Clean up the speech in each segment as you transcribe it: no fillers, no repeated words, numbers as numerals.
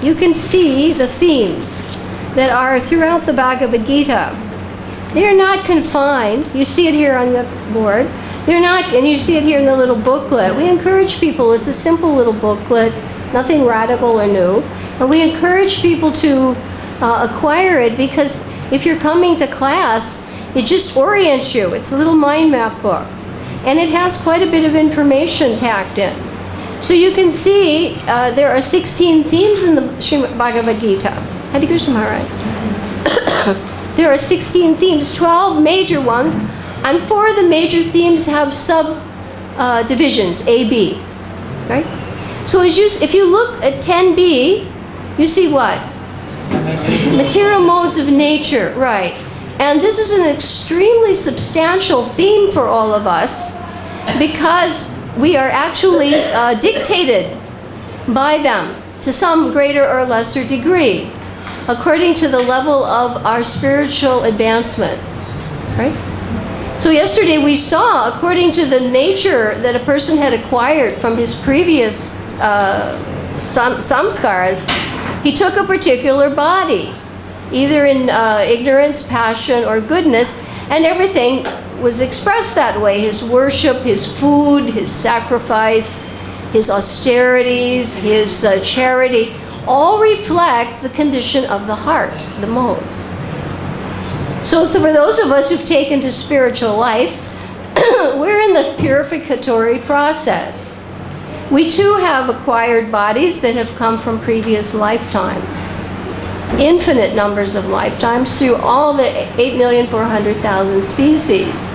you can see the themes that are throughout the Bhagavad Gita. They're not confined. You see it here on the board. They're not, and you see it here in the little booklet. We encourage people, it's a simple little booklet, nothing radical or new. And we encourage people to acquire it because if you're coming to class, it just orients you. It's a little mind map book. And it has quite a bit of information packed in. So you can see there are 16 themes in the Srimad Bhagavad Gita. Hare Krishna Maharaj. There are 16 themes, 12 major ones, and 4 of the major themes have sub-divisions, A, B, right? So if you look at 10B, you see what? Material modes of nature, right. And this is an extremely substantial theme for all of us because we are actually dictated by them to some greater or lesser degree, according to the level of our spiritual advancement, right? So yesterday we saw, according to the nature that a person had acquired from his previous samskaras, he took a particular body, either in ignorance, passion, or goodness, and everything was expressed that way. His worship, his food, his sacrifice, his austerities, his charity, all reflect the condition of the heart, the modes. So for those of us who've taken to spiritual life, we're in the purificatory process. We too have acquired bodies that have come from previous lifetimes. Infinite numbers of lifetimes through all the 8,400,000 species.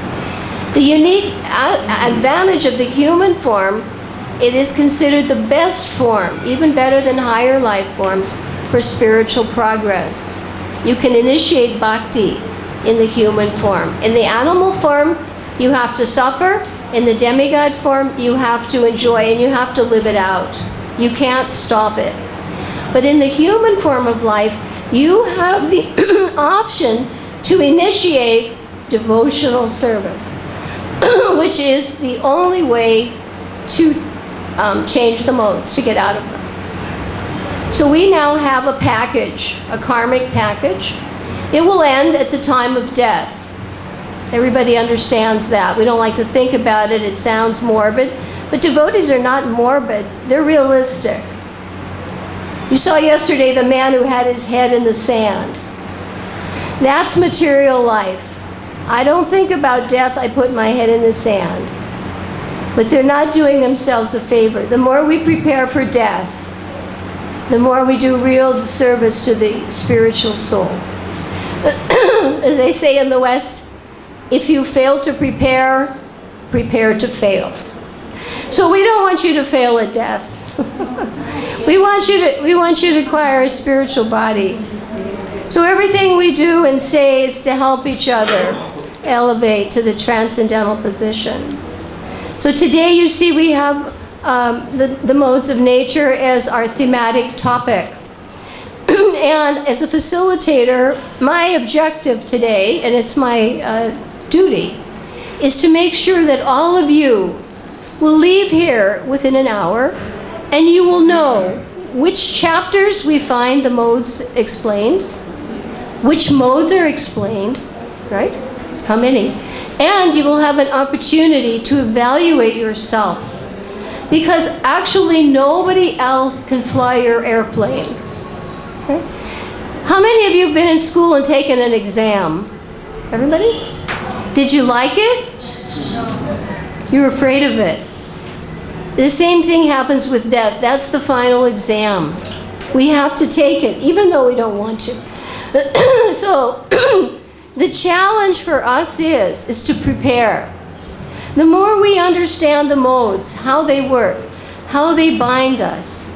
The unique advantage of the human form, it is considered the best form, even better than higher life forms, for spiritual progress. You can initiate bhakti in the human form. In the animal form, you have to suffer. In the demigod form, you have to enjoy and you have to live it out. You can't stop it. But in the human form of life, you have the option to initiate devotional service, which is the only way to change the modes, to get out of them. So we now have a package, a karmic package. It will end at the time of death. Everybody understands that. We don't like to think about it. It sounds morbid. But devotees are not morbid. They're realistic. You saw yesterday the man who had his head in the sand. That's material life. I don't think about death. I put my head in the sand. But they're not doing themselves a favor. The more we prepare for death, the more we do real service to the spiritual soul. As they say in the West, if you fail to prepare, prepare to fail. So we don't want you to fail at death. we want you to acquire a spiritual body. So everything we do and say is to help each other elevate to the transcendental position. So today you see we have the modes of nature as our thematic topic. And as a facilitator, my objective today, and it's my duty, is to make sure that all of you will leave here within an hour and you will know which chapters we find the modes explained, which modes are explained, right? How many? And you will have an opportunity to evaluate yourself, because actually nobody else can fly your airplane. Okay? How many of you have been in school and taken an exam? Everybody? Did you like it? You were afraid of it. The same thing happens with death. That's the final exam. We have to take it, even though we don't want to. So the challenge for us is to prepare. The more we understand the modes, how they work, how they bind us,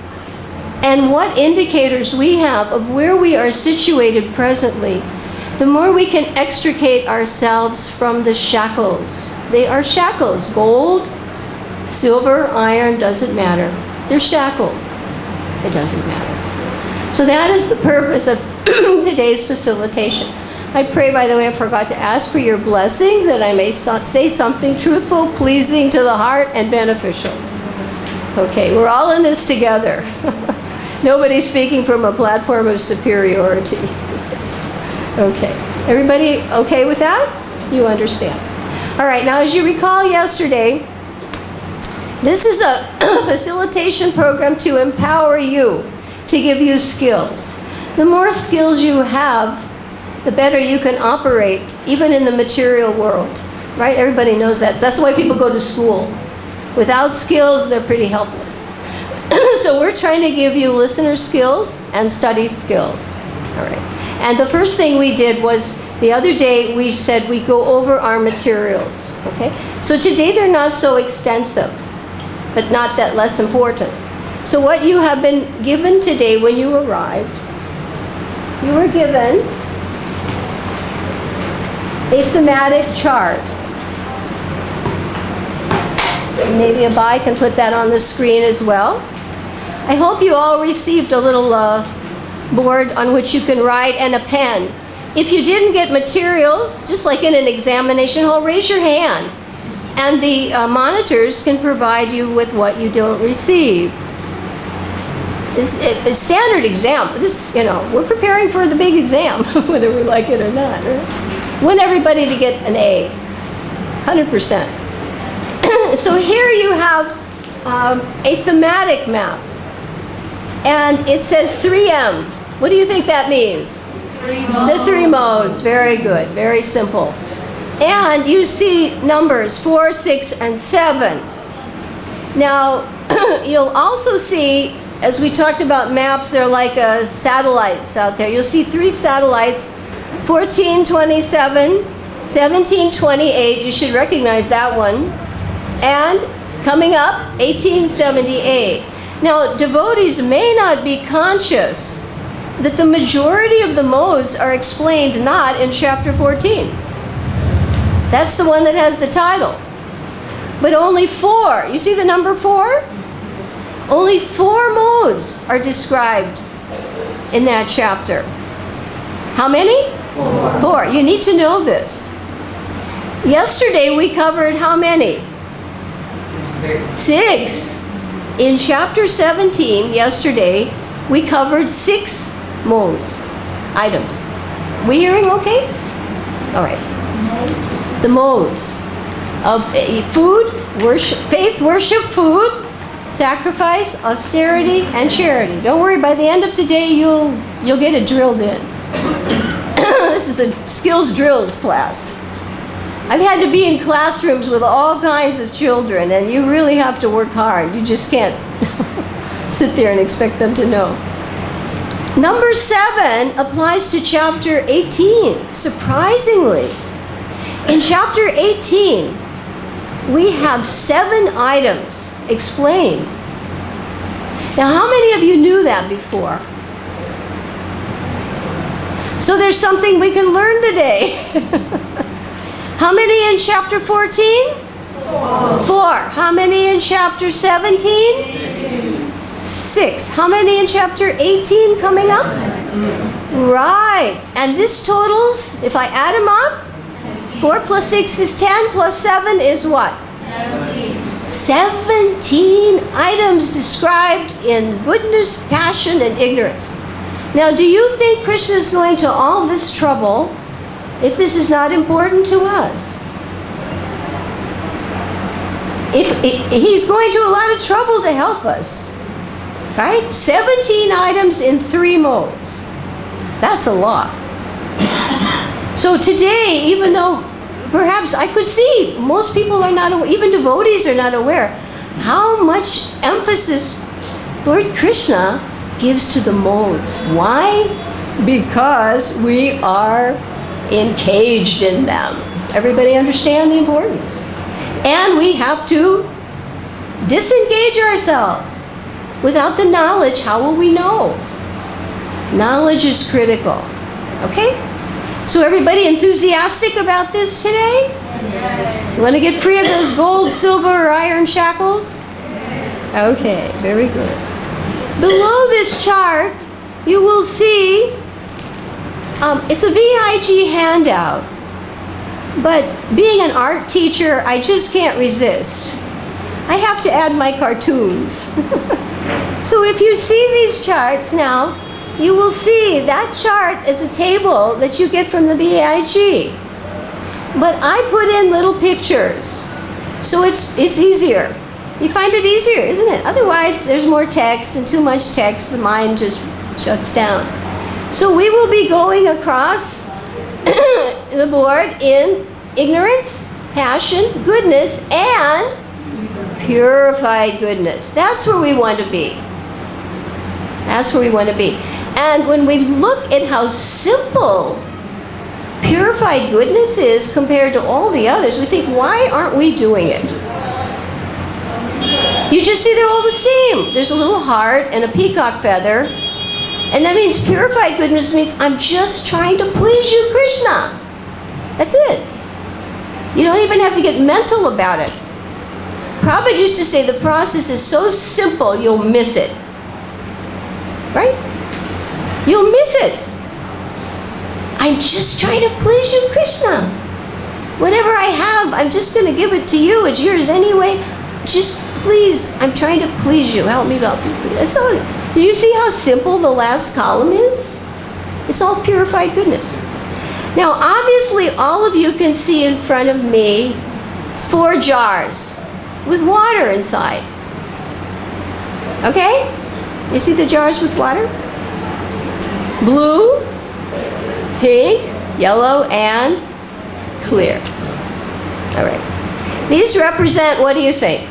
and what indicators we have of where we are situated presently, the more we can extricate ourselves from the shackles. They are shackles. Gold, silver, iron, doesn't matter. They're shackles. It doesn't matter. So that is the purpose of today's facilitation. I pray, by the way, I forgot to ask for your blessings, that I may say something truthful, pleasing to the heart, and beneficial. Okay, we're all in this together. Nobody's speaking from a platform of superiority. Okay. Everybody okay with that? You understand. All right. Now, as you recall yesterday, this is a facilitation program to empower you, to give you skills. The more skills you have, the better you can operate, even in the material world. Right? Everybody knows that. That's why people go to school. Without skills, they're pretty helpless. So we're trying to give you listener skills and study skills. All right. And the first thing we did was, the other day we said we go over our materials. Okay? So today they're not so extensive, but not that less important. So what you have been given today when you arrived, you were given a thematic chart. Maybe Abai can put that on the screen as well. I hope you all received a little board on which you can write and a pen. If you didn't get materials, just like in an examination hall, raise your hand. And the monitors can provide you with what you don't receive. It's a standard exam. This, we're preparing for the big exam, whether we like it or not. Right? We want everybody to get an A, 100%. So here you have a thematic map. And it says 3M. What do you think that means? The three modes. Very good. Very simple. And you see numbers 4, 6, and 7. Now, you'll also see, as we talked about maps, they're like satellites out there. You'll see 3 satellites, 1427, 1728. You should recognize that one. And coming up, 1878. Now, devotees may not be conscious that the majority of the modes are explained not in chapter 14. That's the one that has the title. But only 4. You see the number 4? Only 4 modes are described in that chapter. How many? 4. You need to know this. Yesterday we covered how many? 6. In chapter 17, yesterday, we covered 6 modes, items. We hearing okay? All right. The modes of food, worship, faith, worship, food, sacrifice, austerity, and charity. Don't worry, by the end of today, you'll get it drilled in. This is a skills drills class. I've had to be in classrooms with all kinds of children, and you really have to work hard. You just can't sit there and expect them to know. Number 7 applies to chapter 18, surprisingly. In chapter 18, we have 7 items explained. Now, how many of you knew that before? So there's something we can learn today. How many in chapter 14? 4. How many in chapter 17? 6. How many in chapter 18 coming up? Right. And this totals, if I add them up, 4 plus 6 is 10, plus 7 is what? 17 items described in goodness, passion, and ignorance. Now, do you think Krishna is going to all this trouble if this is not important to us? He's going to a lot of trouble to help us, right? 17 items in 3 modes. That's a lot. So today, even though perhaps I could see most people are not aware, even devotees are not aware, how much emphasis Lord Krishna gives to the modes. Why? Because we are encaged in them. Everybody understand the importance? And we have to disengage ourselves. Without the knowledge, how will we know? Knowledge is critical. Okay? So everybody enthusiastic about this today? Yes. You want to get free of those gold, silver, or iron shackles? Yes. Okay, very good. Below this chart, you will see it's a VIG handout, but being an art teacher, I just can't resist. I have to add my cartoons. So if you see these charts now, you will see that chart is a table that you get from the BIG. But I put in little pictures, so it's easier. You find it easier, isn't it? Otherwise, there's more text, and too much text, the mind just shuts down. So we will be going across the board in ignorance, passion, goodness, and purified goodness. That's where we want to be. That's where we want to be. And when we look at how simple purified goodness is compared to all the others, we think, why aren't we doing it? You just see they're all the same. There's a little heart and a peacock feather. And that means purified goodness means I'm just trying to please you, Krishna. That's it. You don't even have to get mental about it. Prabhupada used to say the process is so simple you'll miss it. Right? You'll miss it. I'm just trying to please you, Krishna. Whatever I have, I'm just going to give it to you. It's yours anyway. Just please, I'm trying to please you. Help me help you. That's all. Do you see how simple the last column is? It's all purified goodness. Now, obviously, all of you can see in front of me 4 jars with water inside. Okay? You see the jars with water? Blue, pink, yellow, and clear. All right. These represent, what do you think?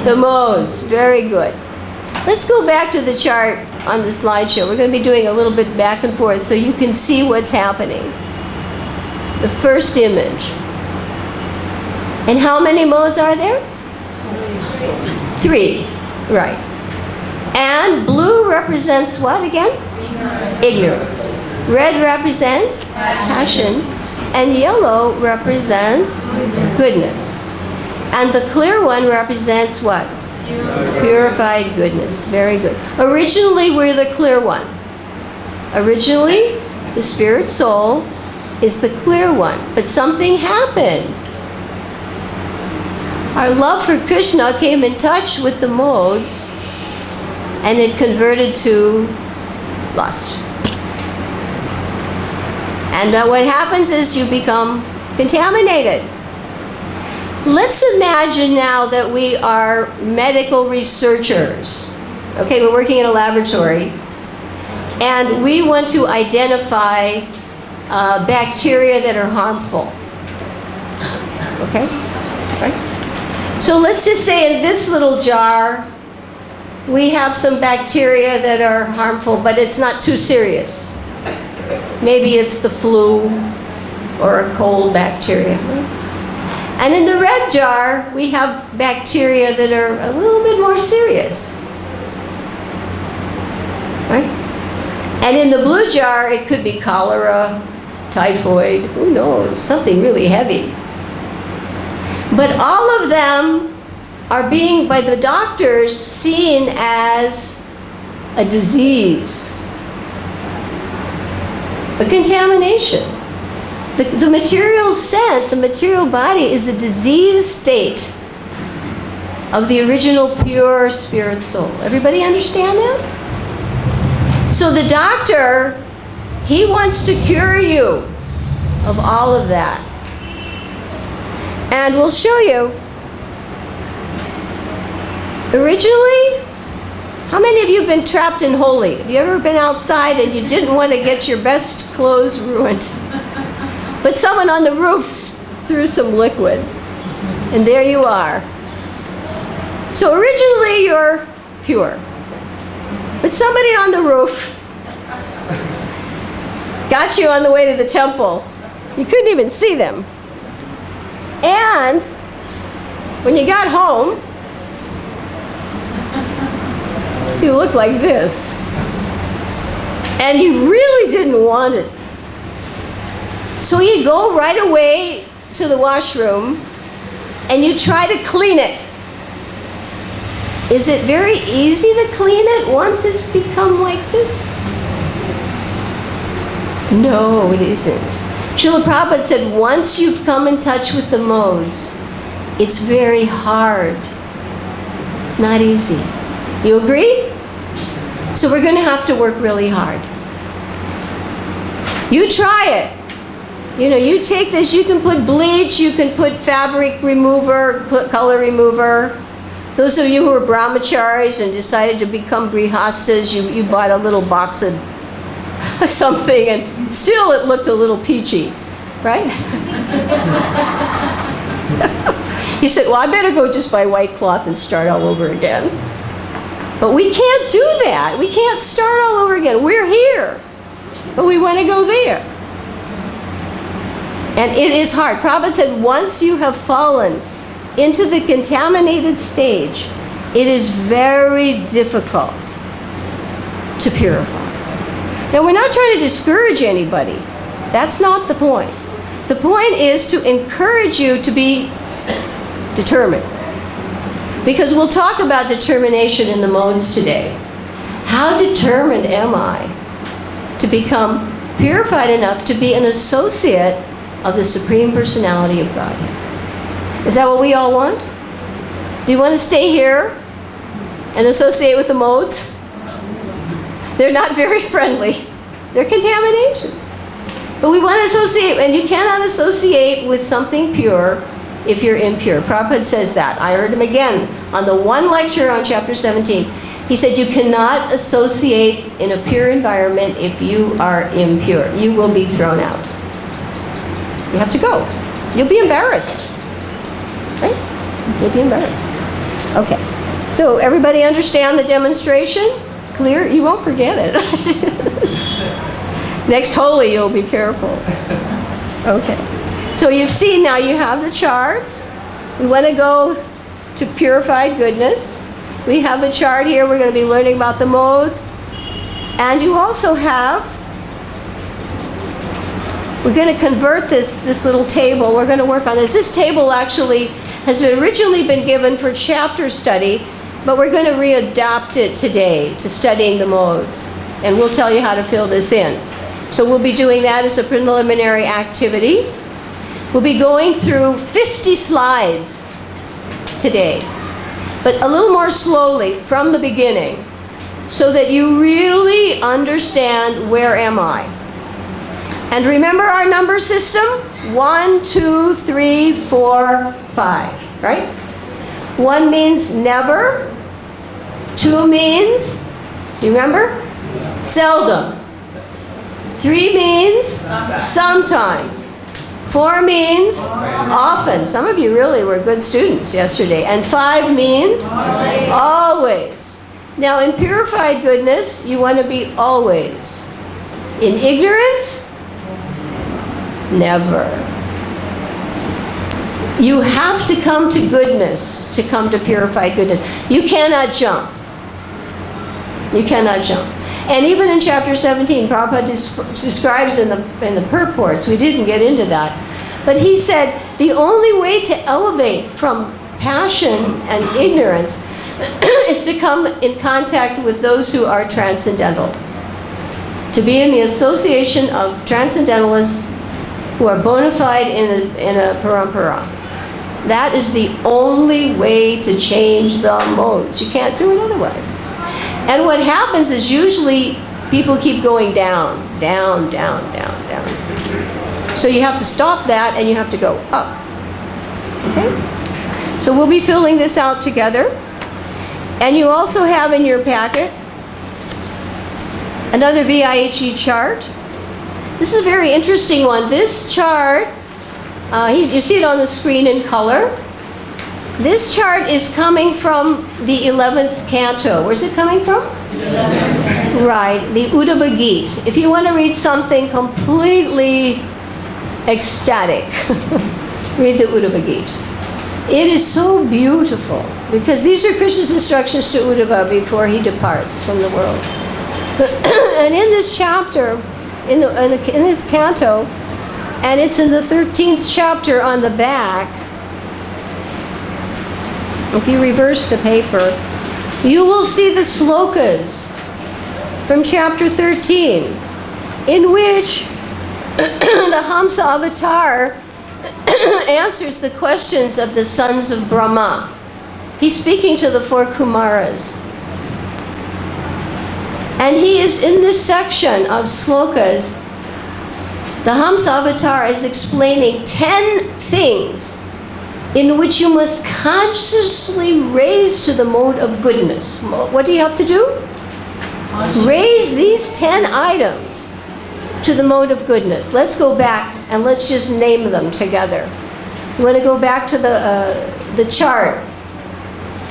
The modes. Very good. Let's go back to the chart on the slideshow. We're going to be doing a little bit back and forth so you can see what's happening. The first image. And how many modes are there? 3. Right. And blue represents what again? Ignorance. Red represents passion. And yellow represents goodness. And the clear one represents what? Purified goodness. Very good. Originally, we're the clear one. Originally, the spirit soul is the clear one. But something happened. Our love for Krishna came in touch with the modes, and it converted to lust. And what happens is you become contaminated. Let's imagine now that we are medical researchers. Okay, we're working in a laboratory, and we want to identify bacteria that are harmful. Okay? Right? So let's just say in this little jar, we have some bacteria that are harmful, but it's not too serious. Maybe it's the flu or a cold bacteria. And in the red jar, we have bacteria that are a little bit more serious. Right? And in the blue jar, it could be cholera, typhoid, who knows, something really heavy. But all of them are being, by the doctors, seen as a disease, a contamination. The material scent, the material body is a disease state of the original pure spirit soul. Everybody understand that? So the doctor, he wants to cure you of all of that. And we'll show you. Originally, how many of you have been trapped in Holi? Have you ever been outside and you didn't want to get your best clothes ruined? But someone on the roof threw some liquid, and there you are. So originally you're pure. But somebody on the roof got you on the way to the temple. You couldn't even see them. And when you got home, you look like this. And you really didn't want it. So you go right away to the washroom and you try to clean it. Is it very easy to clean it once it's become like this? No, it isn't. Srila Prabhupada said once you've come in touch with the modes, it's very hard. It's not easy. You agree? So we're going to have to work really hard. You try it. You know, you take this, you can put bleach, you can put fabric remover, color remover. Those of you who are brahmacharis and decided to become grihastas, you bought a little box of something and still it looked a little peachy, right? You said, well, I better go just buy white cloth and start all over again. But we can't do that. We can't start all over again. We're here, but we want to go there. And it is hard. Prabhupada said, once you have fallen into the contaminated stage, it is very difficult to purify. Now, we're not trying to discourage anybody. That's not the point. The point is to encourage you to be determined. Because we'll talk about determination in the modes today. How determined am I to become purified enough to be an associate of the Supreme Personality of Godhead? Is that what we all want? Do you want to stay here and associate with the modes? They're not very friendly. They're contaminations. But we want to associate, and you cannot associate with something pure if you're impure. Prabhupada says that. I heard him again on the one lecture on chapter 17. He said you cannot associate in a pure environment if you are impure. You will be thrown out. You have to go. You'll be embarrassed. Right? You'll be embarrassed. Okay. So everybody understand the demonstration? Clear? You won't forget it. Next Holi, you'll be careful. Okay. So you've seen now, you have the charts. We want to go to purified goodness. We have a chart here. We're going to be learning about the modes. And you also have, we're going to convert this little table. We're going to work on this. This table actually has originally been given for chapter study, but we're going to readapt it today to studying the modes. And we'll tell you how to fill this in. So we'll be doing that as a preliminary activity. We'll be going through 50 slides today, but a little more slowly from the beginning, so that you really understand where am I. And remember our number system? 1, 2, 3, 4, 5, right? 1 means never. 2 means, do you remember? Seldom. 3 means sometimes. 4 means often. Some of you really were good students yesterday. And 5 means always. Now in purified goodness, you want to be always. In ignorance, never. You have to come to goodness to come to purified goodness. You cannot jump. You cannot jump. And even in chapter 17, Prabhupada describes in the purports, we didn't get into that, but he said the only way to elevate from passion and ignorance is to come in contact with those who are transcendental. To be in the association of transcendentalists who are bona fide in a parampara. That is the only way to change the modes. You can't do it otherwise. And what happens is usually people keep going down, down, down, down, down. So you have to stop that and you have to go up. Okay? So we'll be filling this out together. And you also have in your packet another VIHE chart. This is a very interesting one. This chart, you see it on the screen in color. This chart is coming from the 11th canto. Where's it coming from? 11th. Right, the Uddhava Gita. If you want to read something completely ecstatic, read the Uddhava Gita. It is so beautiful because these are Krishna's instructions to Uddhava before he departs from the world. And in this chapter, in this canto, and it's in the 13th chapter on the back, if you reverse the paper, you will see the slokas from chapter 13, in which the Hamsa avatar answers the questions of the sons of Brahma. He's speaking to the 4 Kumaras. And he is in this section of slokas. The Hams Avatar is explaining 10 things in which you must consciously raise to the mode of goodness. What do you have to do? Raise these 10 items to the mode of goodness. Let's go back and let's just name them together. You want to go back to the chart.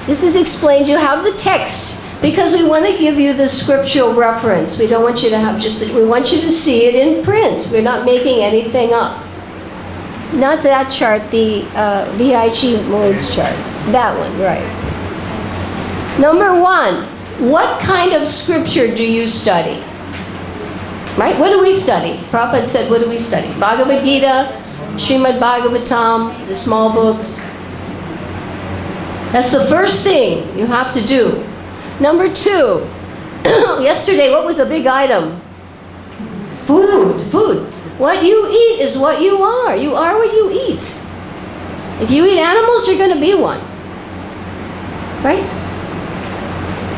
This is explained. You have the text because we want to give you the scriptural reference. We don't want you to have we want you to see it in print. We're not making anything up. Not that chart, the VIG modes chart. That one, right. Number 1, what kind of scripture do you study? Right? What do we study? Prabhupada said, what do we study? Bhagavad Gita, Srimad Bhagavatam, the small books. That's the first thing you have to do. Number 2, yesterday, what was a big item? Food. What you eat is what you are. You are what you eat. If you eat animals, you're going to be one. Right?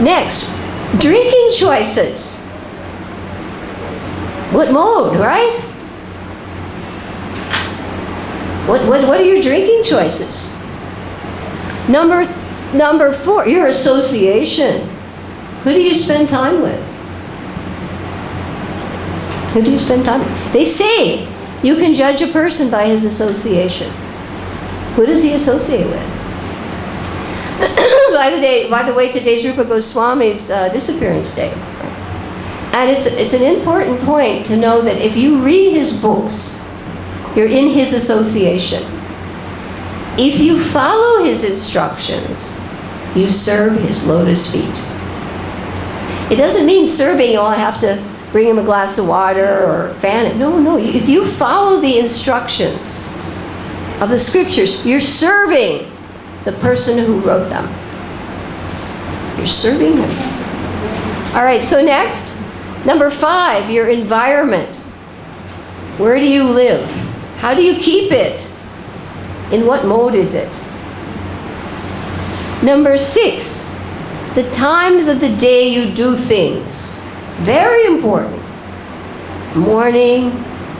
Next, drinking choices. What mode, right? What are your drinking choices? Number 4, your association. Who do you spend time with? Who do you spend time with? They say you can judge a person by his association. Who does he associate with? By the way, today's Rupa Goswami's disappearance day. And it's an important point to know that if you read his books, you're in his association. If you follow his instructions, you serve his lotus feet. It doesn't mean serving, I have to bring him a glass of water or fan it. No. If you follow the instructions of the scriptures, you're serving the person who wrote them. You're serving him. All right, so next, number 5, your environment. Where do you live? How do you keep it? In what mode is it? Number 6, the times of the day you do things. Very important. Morning,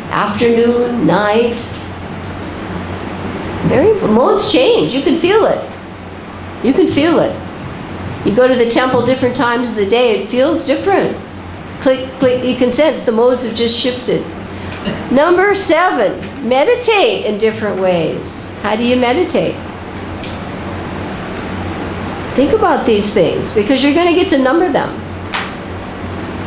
afternoon, night. Modes change. You can feel it. You can feel it. You go to the temple different times of the day, it feels different. Click, you can sense the modes have just shifted. Number 7, meditate in different ways. How do you meditate? Think about these things because you're going to get to number them.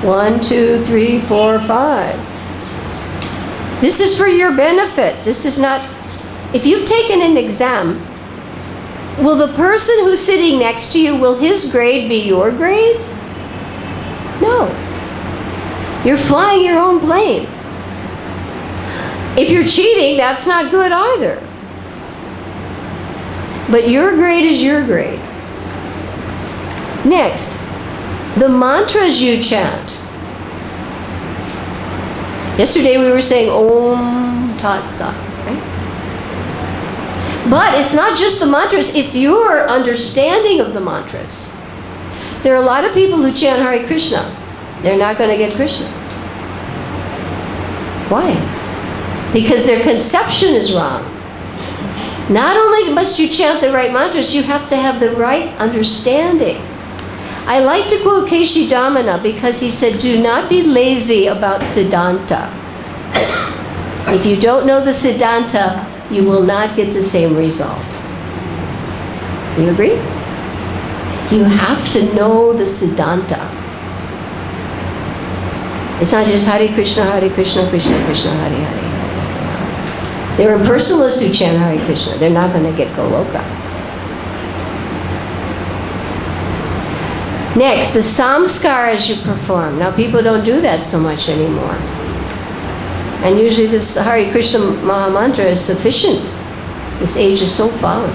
1, 2, 3, 4, 5. This is for your benefit. This is not... If you've taken an exam, will the person who's sitting next to you, will his grade be your grade? No. You're flying your own plane. If you're cheating, that's not good either. But your grade is your grade. Next, the mantras you chant. Yesterday we were saying Om Tat Sat, right? But it's not just the mantras, it's your understanding of the mantras. There are a lot of people who chant Hare Krishna. They're not going to get Krishna. Why? Because their conception is wrong. Not only must you chant the right mantras, you have to have the right understanding. I like to quote Keshi Damana because he said, do not be lazy about Siddhanta. If you don't know the Siddhanta, you will not get the same result. You agree? You have to know the Siddhanta. It's not just Hare Krishna, Krishna Krishna, Hare Hare. There are impersonalists who chant Hare Krishna. They're not going to get Goloka. Next, the samskaras you perform. Now, people don't do that so much anymore. And usually this Hare Krishna Maha Mantra is sufficient. This age is so fallen.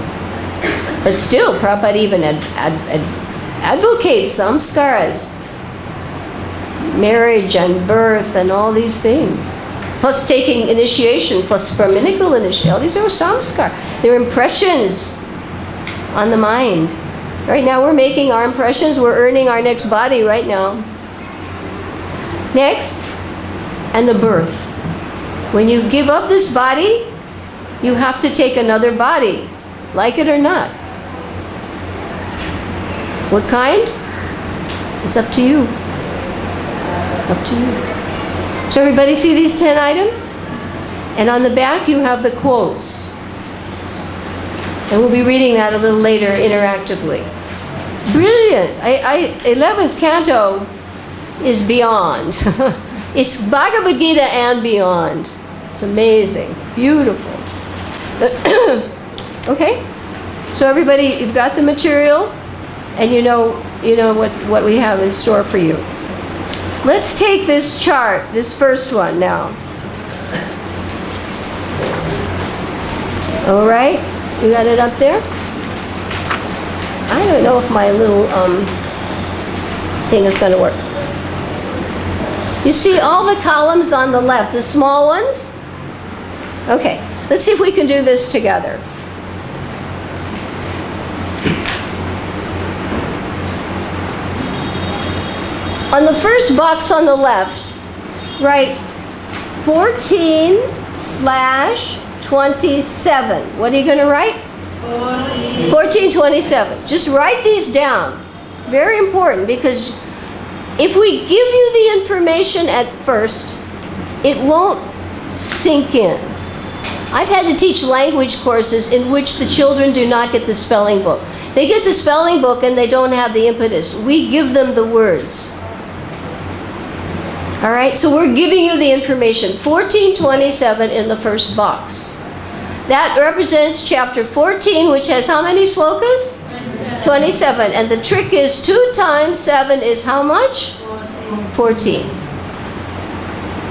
But still, Prabhupada even advocates samskaras. Marriage and birth and all these things. Plus taking initiation, plus brahminical initiation. All these are samskar. They're impressions on the mind. Right now we're making our impressions. We're earning our next body right now. Next, and the birth. When you give up this body, you have to take another body, like it or not. What kind? It's up to you. Up to you. So everybody see these 10 items? And on the back you have the quotes. And we'll be reading that a little later interactively. Brilliant. 11th canto is beyond. It's Bhagavad Gita and beyond. It's amazing. Beautiful. Okay? So everybody, you've got the material and you know what we have in store for you. Let's take this chart, this first one now. All right? You got it up there? I don't know if my little thing is going to work. You see all the columns on the left, the small ones? Okay, let's see if we can do this together. On the first box on the left, write 14/27. What are you going to write? 1427. Just write these down. Very important, because if we give you the information at first, it won't sink in. I've had to teach language courses in which the children do not get the spelling book. They get the spelling book and they don't have the impetus. We give them the words. All right, so we're giving you the information. 1427 in the first box. That represents chapter 14, which has how many slokas? 27. And the trick is 2 times 7 is how much? 14.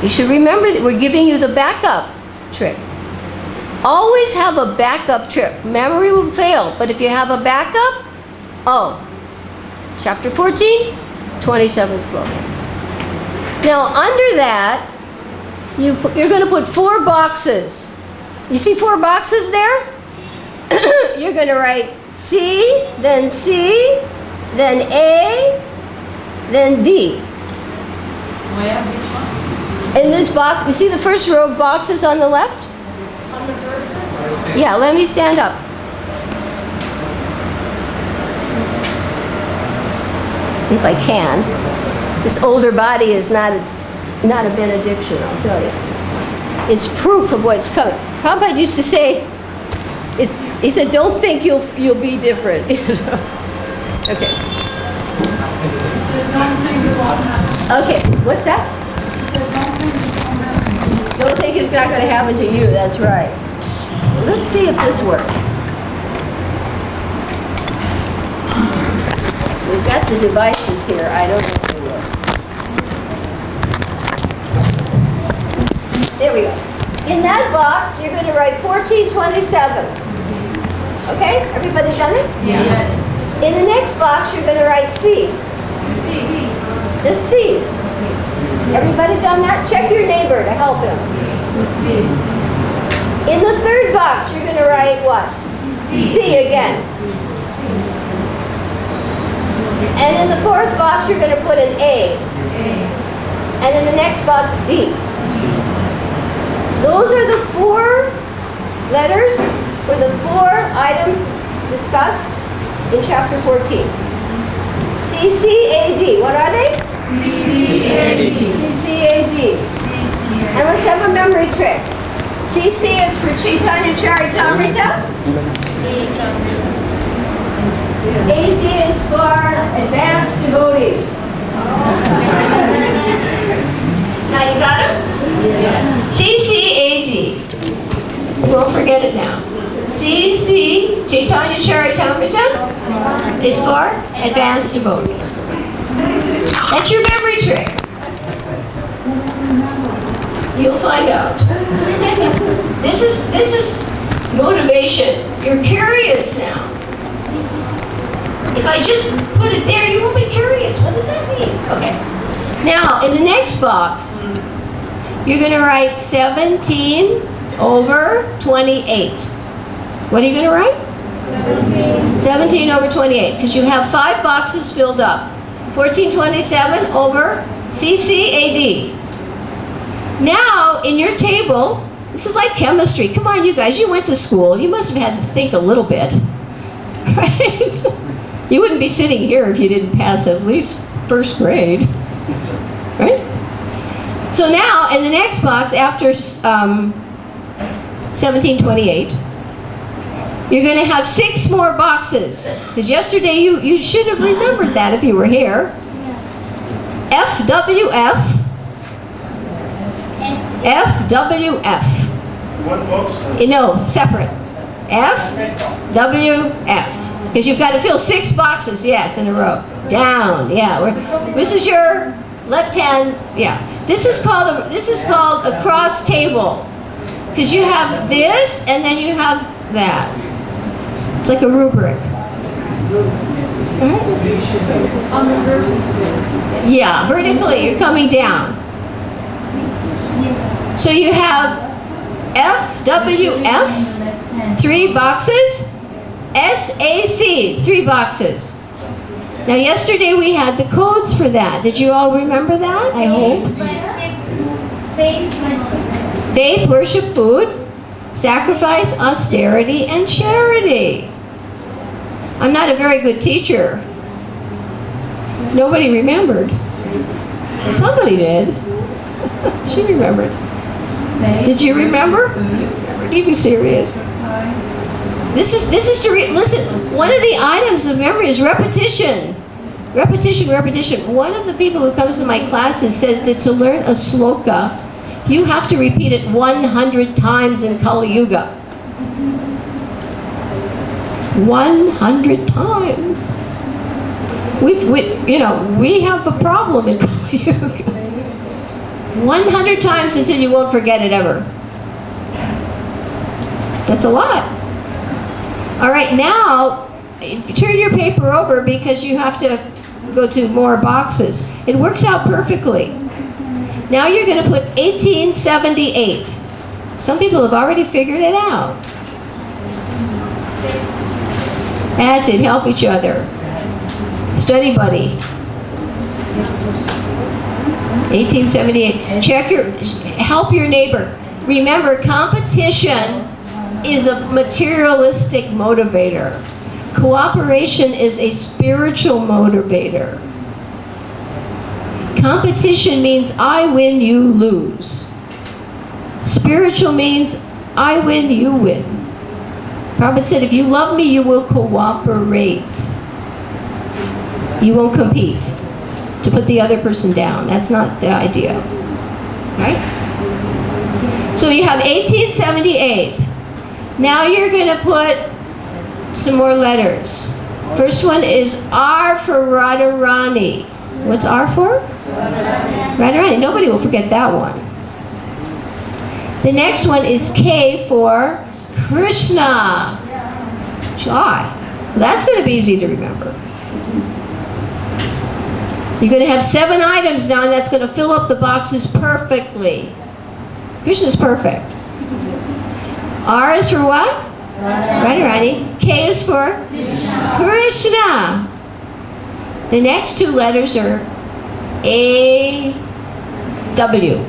You should remember that we're giving you the backup trick. Always have a backup trick. Memory will fail, but if you have a backup, chapter 14, 27 slokas. Now under that, you're going to put 4 boxes. You see 4 boxes there? You're going to write C, then A, then D. In this box, you see the first row of boxes on the left? On the verses? Yeah, let me stand up. If I can. This older body is not a benediction, I'll tell you. It's proof of what's coming. Prabhupada used to say, he said, don't think you'll be different. Okay. Okay, what's that? Don't think it's not going to happen to you, that's right. Let's see if this works. We've got the devices here, I don't know if they work. There we go. In that box, you're going to write 1427. Okay? Everybody done it? Yes. In the next box, you're going to write C. Just C. Everybody done that? Check your neighbor to help him. In the third box, you're going to write what? C again. And in the fourth box, you're going to put an A. And in the next box, D. Those are the 4 letters for the 4 items discussed in chapter 14. C-C-A-D. What are they? C-C-A-D. C-C-A-D. And let's have a memory trick. C-C is for Chaitanya Charitamrita. A-D is for advanced devotees. Now you got it? Yes. C-C-A-D. You won't forget it now. C-C, Chaitanya Charitamrita, is for advanced devotees. That's your memory trick. You'll find out. This is motivation. You're curious now. If I just put it there, you won't be curious. What does that mean? Okay. Now, in the next box, you're going to write 17/28. What are you going to write? 17/28, because you have 5 boxes filled up. 1427/17. CCAD. Now, in your table, this is like chemistry. Come on, you guys, you went to school. You must have had to think a little bit, right? You wouldn't be sitting here if you didn't pass at least first grade, right? So now, in the next box, after 1728, you're going to have 6 more boxes. Because yesterday, you should have remembered that if you were here. FWF. FWF. What books? No, separate. FWF. Because you've got to fill 6 boxes, yes, in a row. Down, yeah. This is your left hand, yeah. This is called a cross table. Because you have this and then you have that. It's like a rubric. On the verses. Yeah, vertically, you're coming down. So you have FWF, 3 boxes. SAC, 3 boxes. Now yesterday we had the codes for that. Did you all remember that? I hope. Faith, worship, food, sacrifice, austerity, and charity. I'm not a very good teacher. Nobody remembered. Somebody did. She remembered. Did you remember? Are you serious? This is to listen. One of the items of memory is repetition. Repetition, repetition. One of the people who comes to my classes says that to learn a sloka, you have to repeat it 100 times in Kali Yuga. 100 times. We have a problem in Kali Yuga. 100 times until you won't forget it ever. That's a lot. All right, now turn your paper over because you have to go to more boxes. It works out perfectly. Now you're going to put 1878. Some people have already figured it out. That's it. Help each other. Study buddy. 1878. Help your neighbor. Remember, competition is a materialistic motivator. Cooperation is a spiritual motivator. Competition means I win, you lose. Spiritual means I win, you win. Prabhupada said, if you love me, you will cooperate. You won't compete to put the other person down. That's not the idea. Right? So you have 1878. Now you're going to put some more letters. First one is R for Radharani. What's R for? Radharani. Nobody will forget that one. The next one is K for Krishna. Jai. That's going to be easy to remember. You're going to have 7 items now, and that's going to fill up the boxes perfectly. Krishna's perfect. R is for what? Radharani. K is for Krishna. The next 2 letters are A, W.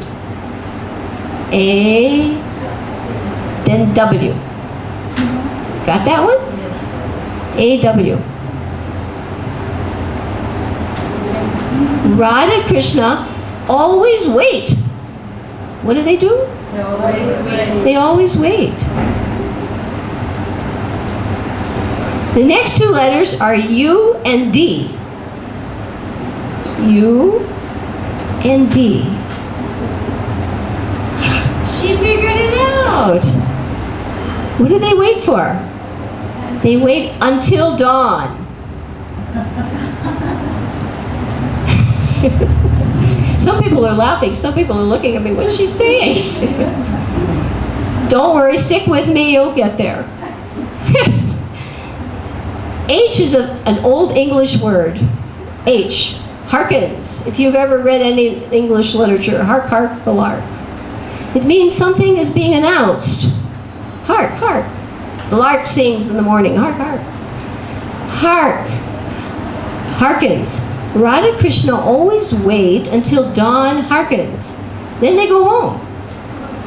A, then W. Got that one? A, W. Radha Krishna always wait. What do? They always wait. They always wait. The next 2 letters are U and D. U and D. She figured it out. What do they wait for? They wait until dawn. Some people are laughing. Some people are looking at me. What's she saying? Don't worry. Stick with me. You'll get there. H is an old English word. H. Harkens. If you've ever read any English literature, hark, hark, the lark. It means something is being announced. Hark, hark. The lark sings in the morning. Hark, hark. Hark. Harkens. Radha Krishna always wait until dawn harkens. Then they go home.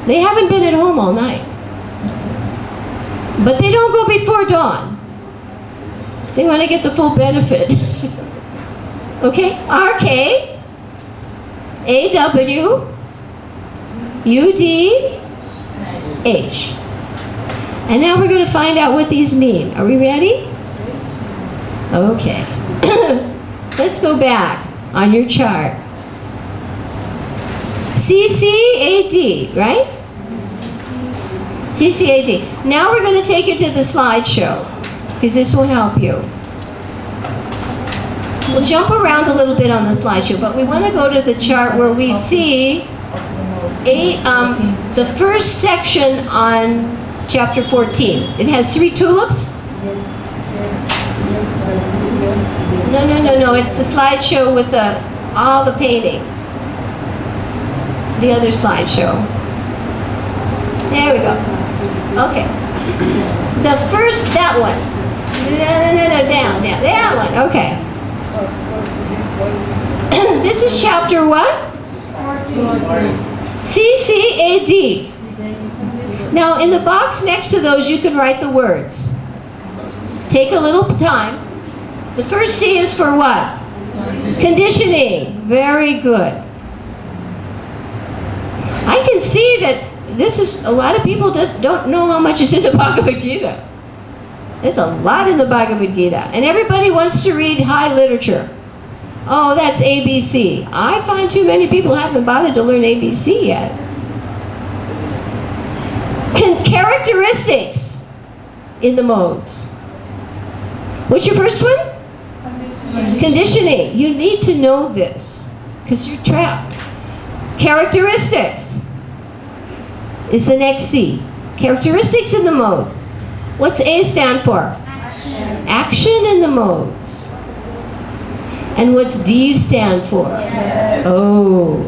They haven't been at home all night. But they don't go before dawn. They want to get the full benefit. Okay? RK, AW, UDH. And now we're going to find out what these mean. Are we ready? Okay. Let's go back on your chart. CCAD, right? CCAD. Now we're going to take you to the slideshow, because this will help you. We'll jump around a little bit on the slideshow, but we want to go to the chart where we see the first section on chapter 14. It has 3 tulips. No. It's the slideshow with all the paintings. The other slideshow. There we go. Okay. The first, that one. No, down. That one. Okay. This is chapter what? CCAD. Now, in the box next to those, you can write the words. Take a little time. The first C is for what? Conditioning. Very good. I can see that this is, a lot of people that don't know how much is in the Bhagavad Gita. There's a lot in the Bhagavad Gita. And everybody wants to read high literature. Oh, that's ABC. I find too many people haven't bothered to learn ABC yet. Characteristics in the modes. What's your first one? Conditioning. You need to know this because you're trapped. Characteristics is the next C. Characteristics in the mode. What's A stand for? Action. Action in the modes. And what's D stand for? Death. Oh,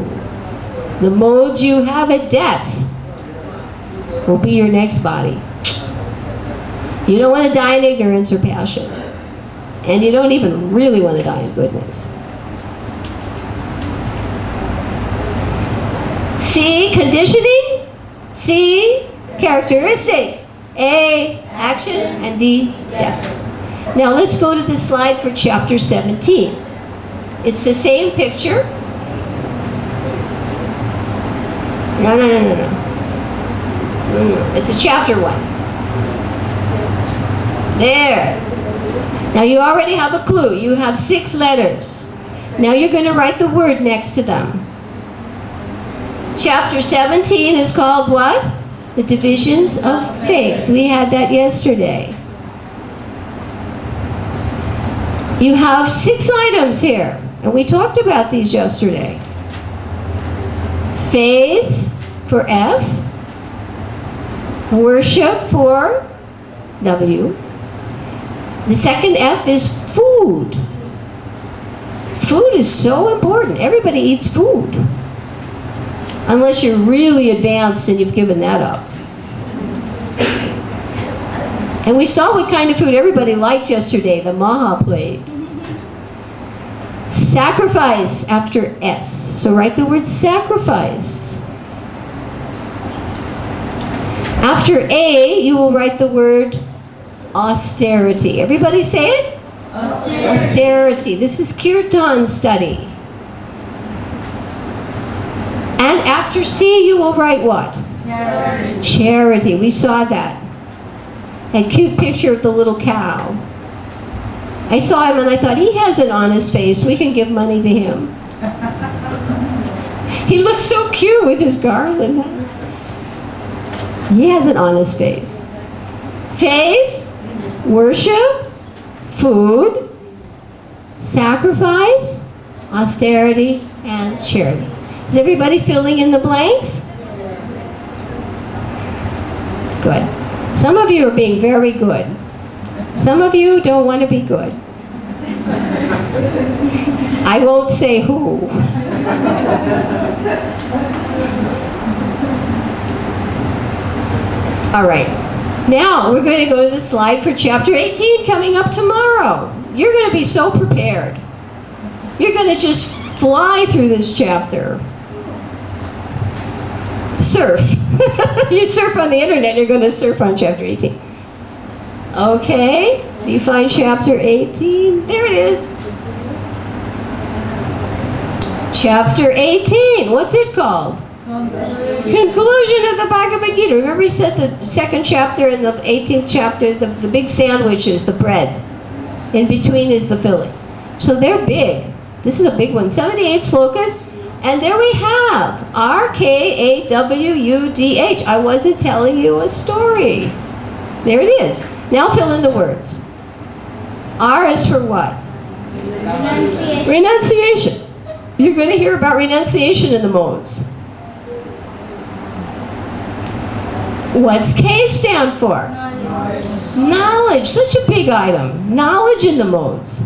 the modes you have at death will be your next body. You don't want to die in ignorance or passion. And you don't even really want to die in goodness. C, conditioning. C, characteristics. A, action. And D, death. Now let's go to the slide for chapter 17. It's the same picture. No. It's a chapter 1. There. Now you already have a clue. You have 6 letters. Now you're going to write the word next to them. Chapter 17 is called what? The divisions of faith. We had that yesterday. You have 6 items here. And we talked about these yesterday. Faith for F. Worship for W. The second F is food. Food is so important. Everybody eats food. Unless you're really advanced and you've given that up. And we saw what kind of food everybody liked yesterday, the Maha plate. Sacrifice after S. So write the word sacrifice. After A, you will write the word austerity. Everybody say it? Austerity. Austerity. This is Kirtan study. And after C, you will write what? Charity. Charity. We saw that. A cute picture of the little cow. I saw him and I thought, he has an honest face. We can give money to him. He looks so cute with his garland. He has an honest face. Faith, worship, food, sacrifice, austerity, and charity. Is everybody filling in the blanks? Good. Some of you are being very good. Some of you don't want to be good. I won't say who. All right. Now we're going to go to the slide for chapter 18 coming up tomorrow. You're going to be so prepared. You're going to just fly through this chapter. Surf. You surf on the internet, you're going to surf on chapter 18. Okay, do you find chapter 18? There it is. Chapter 18, what's it called? Conclusion of the Bhagavad Gita. Remember he said the second chapter and the 18th chapter, the big sandwiches, the bread. In between is the filling. So they're big. This is a big one. 78 slokas. And there we have R-K-A-W-U-D-H. I wasn't telling you a story. There it is. Now fill in the words. R is for what? Renunciation. Renunciation. You're going to hear about renunciation in the modes. What's K stand for? Knowledge. Knowledge. Such a big item. Knowledge in the modes.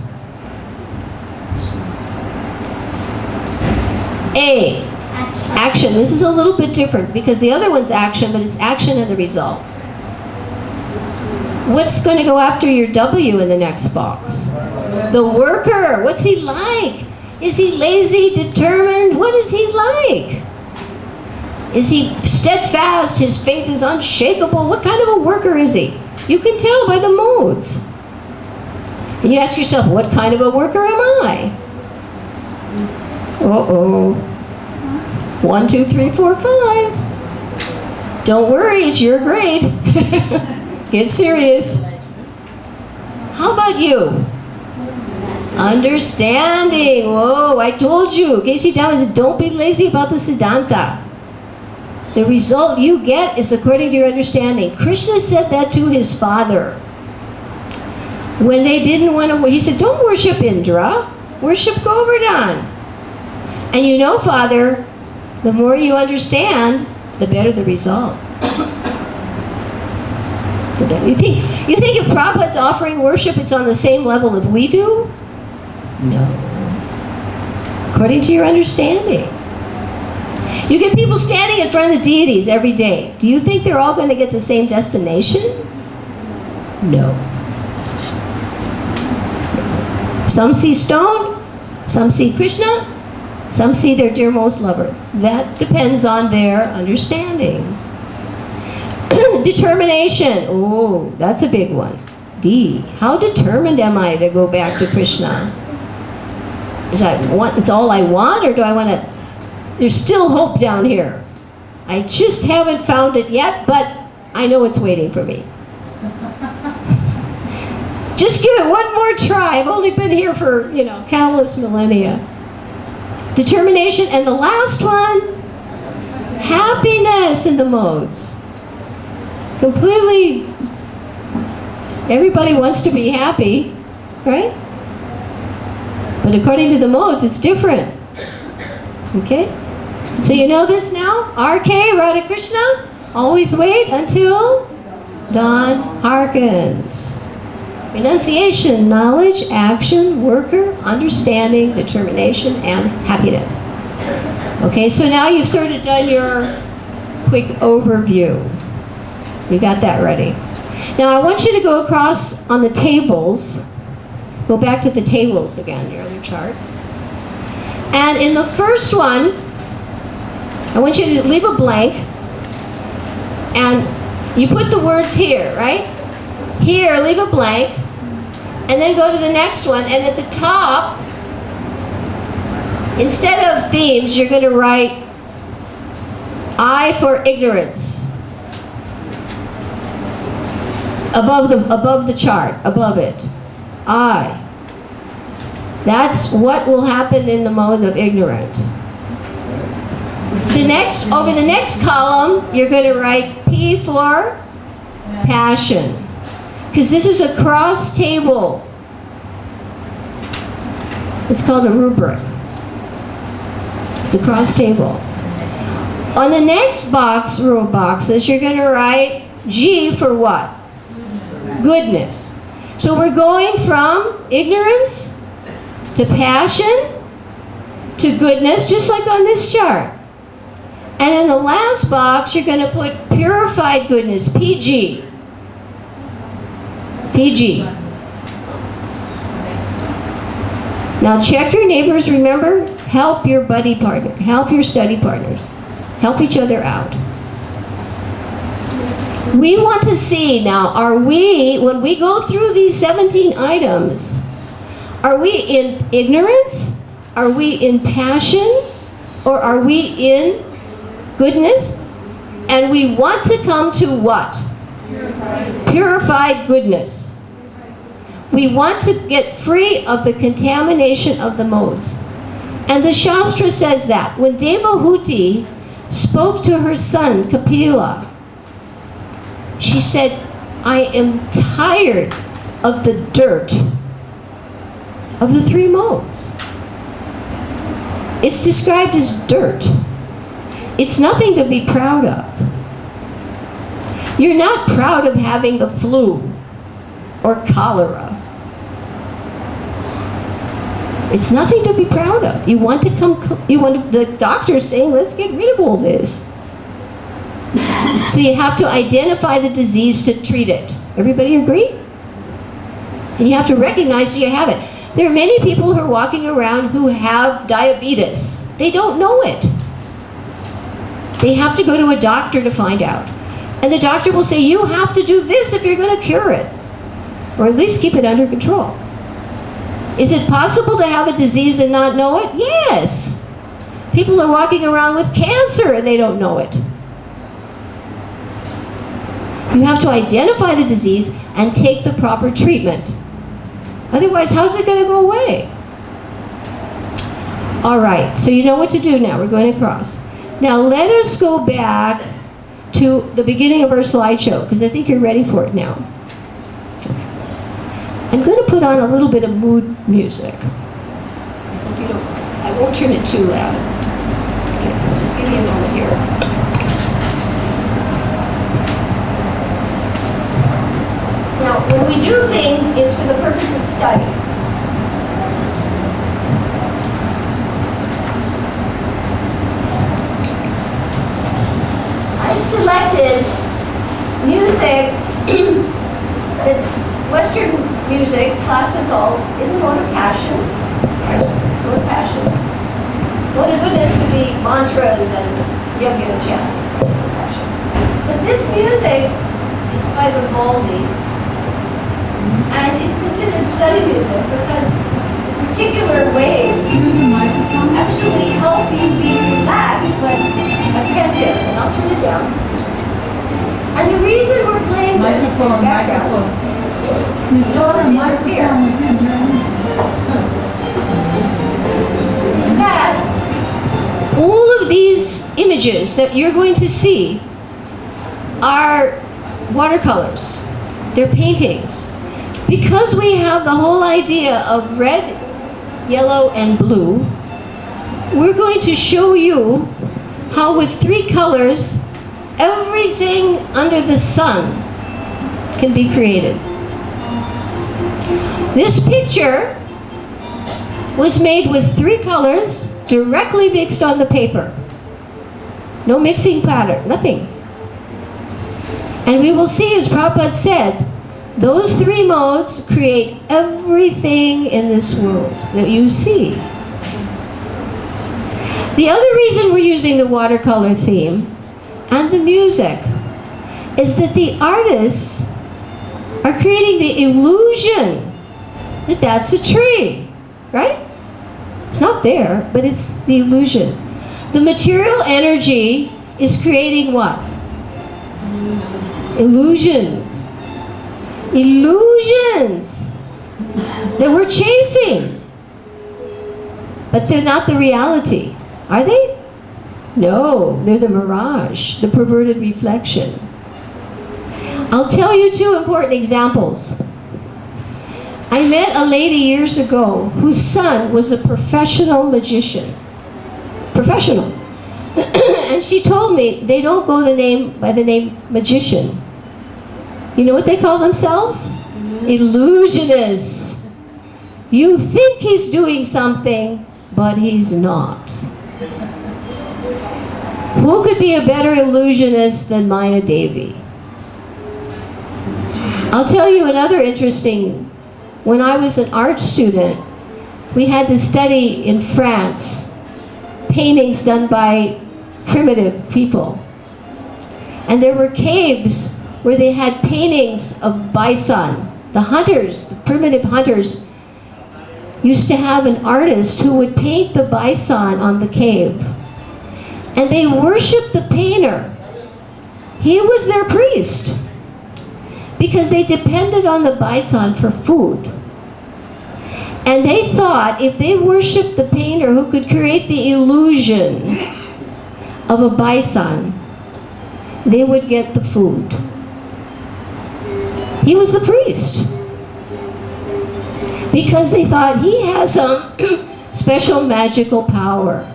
A. Action. Action. This is a little bit different because the other one's action, but it's action and the results. What's going to go after your W in the next box? The worker. What's he like? Is he lazy, determined? What is he like? Is he steadfast? His faith is unshakable? What kind of a worker is he? You can tell by the modes. And you ask yourself, what kind of a worker am I? Uh-oh. 1, 2, 3, 4, 5. Don't worry, it's your grade. Get serious. How about you? Understanding. Whoa, I told you. Casey Down said, don't be lazy about the Siddhanta. The result you get is according to your understanding. Krishna said that to his father. When they didn't want to, he said, don't worship Indra, worship Govardhan. And you know, Father, the more you understand, the better the result. You think if Prabhupada's offering worship, it's on the same level that we do? No. According to your understanding. You get people standing in front of the deities every day. Do you think they're all going to get the same destination? No. Some see stone, some see Krishna, some see their dear most lover. That depends on their understanding. Determination. Oh, that's a big one. D. How determined am I to go back to Krishna? Is that it's all I want, or do I want to? There's still hope down here. I just haven't found it yet, but I know it's waiting for me. Just give it one more try. I've only been here for, countless millennia. Determination. And the last one, happiness in the modes. Completely, everybody wants to be happy, right? But according to the modes, it's different. Okay? So you know this now? RK, Radha Krishna, always wait until dawn hearkens. Renunciation, knowledge, action, worker, understanding, determination, and happiness. Okay, so now you've sort of done your quick overview. You got that ready. Now I want you to go across on the tables. Go back to the tables again, your other charts. And in the first one, I want you to leave a blank. And you put the words here, right? Here, leave a blank. And then go to the next one. And at the top, instead of themes, you're going to write I for ignorance. Above the chart, above it. I. That's what will happen in the mode of ignorant. Over the next column, you're going to write P for passion. Because this is a cross table. It's called a rubric. It's a cross table. On the next row of boxes, you're going to write G for what? Goodness. So we're going from ignorance to passion to goodness, just like on this chart. And in the last box, you're going to put purified goodness, PG. PG. Now check your neighbors, remember? Help your buddy partner, help your study partners. Help each other out. We want to see now, are we, when we go through these 17 items, are we in ignorance? Are we in passion? Or are we in goodness? And we want to come to what? Purified goodness. We want to get free of the contamination of the modes. And the Shastra says that when Devahuti spoke to her son Kapila, she said, I am tired of the dirt of the three modes. It's described as dirt. It's nothing to be proud of. You're not proud of having the flu or cholera. It's nothing to be proud of. You want to the doctor's saying, let's get rid of all this. So you have to identify the disease to treat it. Everybody agree? And you have to recognize, do you have it? There are many people who are walking around who have diabetes. They don't know it. They have to go to a doctor to find out. And the doctor will say, you have to do this if you're going to cure it. Or at least keep it under control. Is it possible to have a disease and not know it? Yes. People are walking around with cancer and they don't know it. You have to identify the disease and take the proper treatment. Otherwise, how's it going to go away? All right, so you know what to do now. We're going across. Now let us go back to the beginning of our slideshow, because I think you're ready for it now. I'm going to put on a little bit of mood music. I won't turn it too loud. Okay, just give me a moment here. Now, when we do things, it's for the purpose of study. I selected music that's Western music, classical, in the mode of passion. Mode of passion. Mode of goodness would be mantras and yoga chant. But this music is by Vivaldi, and it's considered study music because particular waves actually help you be relaxed but attentive. And I'll turn it down. And the reason we're playing this background, you don't want to interfere, is that all of these images that you're going to see are watercolors. They're paintings. Because we have the whole idea of red, yellow, and blue, we're going to show you how with three colors, everything under the sun can be created. This picture was made with three colors directly mixed on the paper. No mixing powder, nothing. And we will see, as Prabhupada said, those three modes create everything in this world that you see. The other reason we're using the watercolor theme and the music is that the artists are creating the illusion that that's a tree, right? It's not there, but it's the illusion. The material energy is creating what? Illusions. Illusions that we're chasing. But they're not the reality, are they? No, they're the mirage, the perverted reflection. I'll tell you two important examples. I met a lady years ago whose son was a professional magician. Professional. And she told me they don't go by the name magician. You know what they call themselves? Illusionists. You think he's doing something, but he's not. Who could be a better illusionist than Maya Devi? I'll tell you another interesting. When I was an art student, we had to study in France paintings done by primitive people. And there were caves where they had paintings of bison. The hunters, the primitive hunters, used to have an artist who would paint the bison on the cave. And they worshiped the painter. He was their priest because they depended on the bison for food. And they thought if they worshiped the painter who could create the illusion of a bison, they would get the food. He was the priest because they thought he has some special magical power.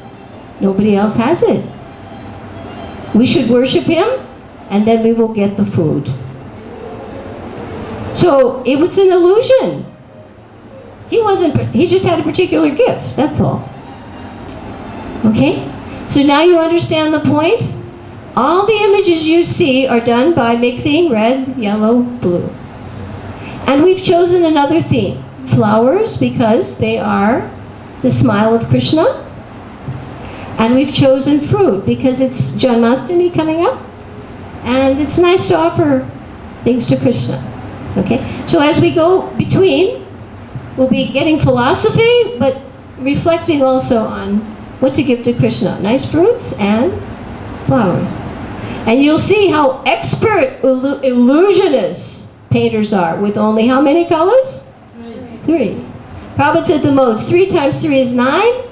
Nobody else has it. We should worship him, and then we will get the food. So it was an illusion. He just had a particular gift, that's all. Okay? So now you understand the point? All the images you see are done by mixing red, yellow, blue. And we've chosen another theme. Flowers, because they are the smile of Krishna. And we've chosen fruit, because it's Janmashtami coming up. And it's nice to offer things to Krishna. Okay? So as we go between, we'll be getting philosophy, but reflecting also on what to give to Krishna. Nice fruits and flowers. And you'll see how expert illusionists painters are with only how many colors? 3. Prabhupada said the most. 3 times 3 is 9.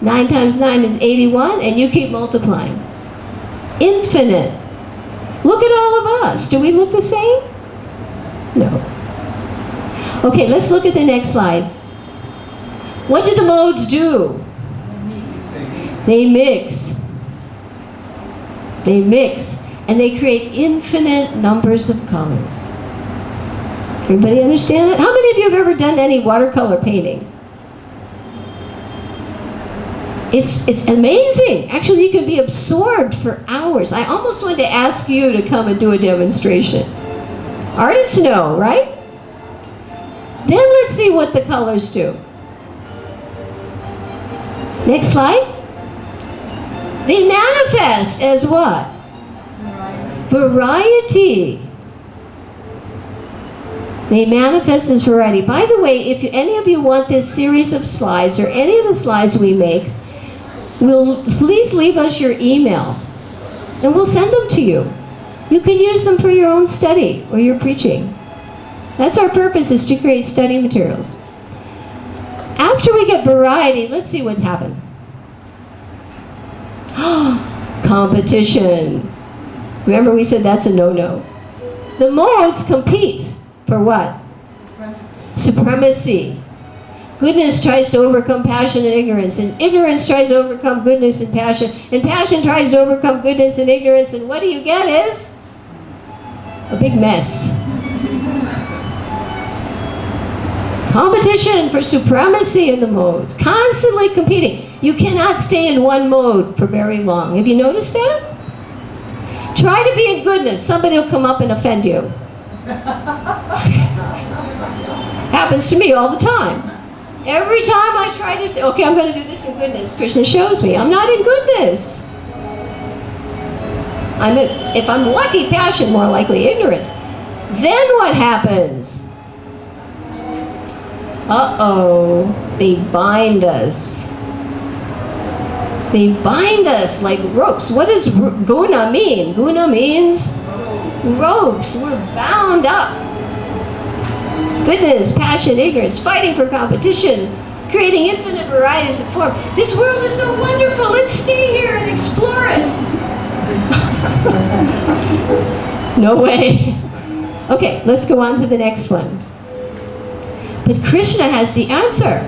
9 times 9 is 81. And you keep multiplying. Infinite. Look at all of us. Do we look the same? No. Okay, let's look at the next slide. What do the modes do? They mix. They mix. And they create infinite numbers of colors. Everybody understand that? How many of you have ever done any watercolor painting? It's amazing. Actually, you can be absorbed for hours. I almost wanted to ask you to come and do a demonstration. Artists know, right? Then let's see what the colors do. Next slide. They manifest as what? Variety. They manifest as variety. By the way, if any of you want this series of slides or any of the slides we make, please leave us your email and we'll send them to you. You can use them for your own study or your preaching. That's our purpose, is to create study materials. After we get variety, let's see what happened. Competition. Remember we said that's a no-no. The modes compete for what? Supremacy. Goodness tries to overcome passion and ignorance tries to overcome goodness and passion tries to overcome goodness and ignorance, and what do you get is a big mess. Competition for supremacy in the modes, constantly competing. You cannot stay in one mode for very long. Have you noticed that? Try to be in goodness. Somebody will come up and offend you. Happens to me all the time. Every time I try to say, okay, I'm going to do this in goodness, Krishna shows me I'm not in goodness. If I'm lucky, passion, more likely ignorance. Then what happens? Uh-oh, they bind us. They bind us like ropes. What does guna mean? Guna means ropes. We're bound up. Goodness, passion, ignorance, fighting for competition, creating infinite varieties of form. This world is so wonderful. Let's stay here and explore it. No way. Okay, let's go on to the next one. But Krishna has the answer.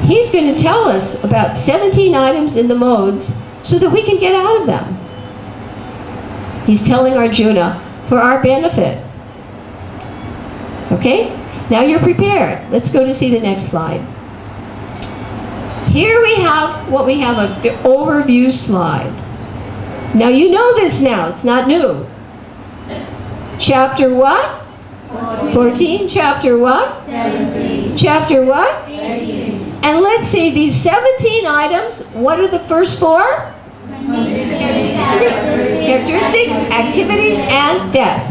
He's going to tell us about 17 items in the modes so that we can get out of them. He's telling Arjuna for our benefit. Okay? Now you're prepared. Let's go to see the next slide. Here we have what we have, an overview slide. Now you know this now. It's not new. Chapter what? 14. Chapter what? 17. Chapter what? 18. And let's see, these 17 items, what are the first 4? Characteristics, activities, and death.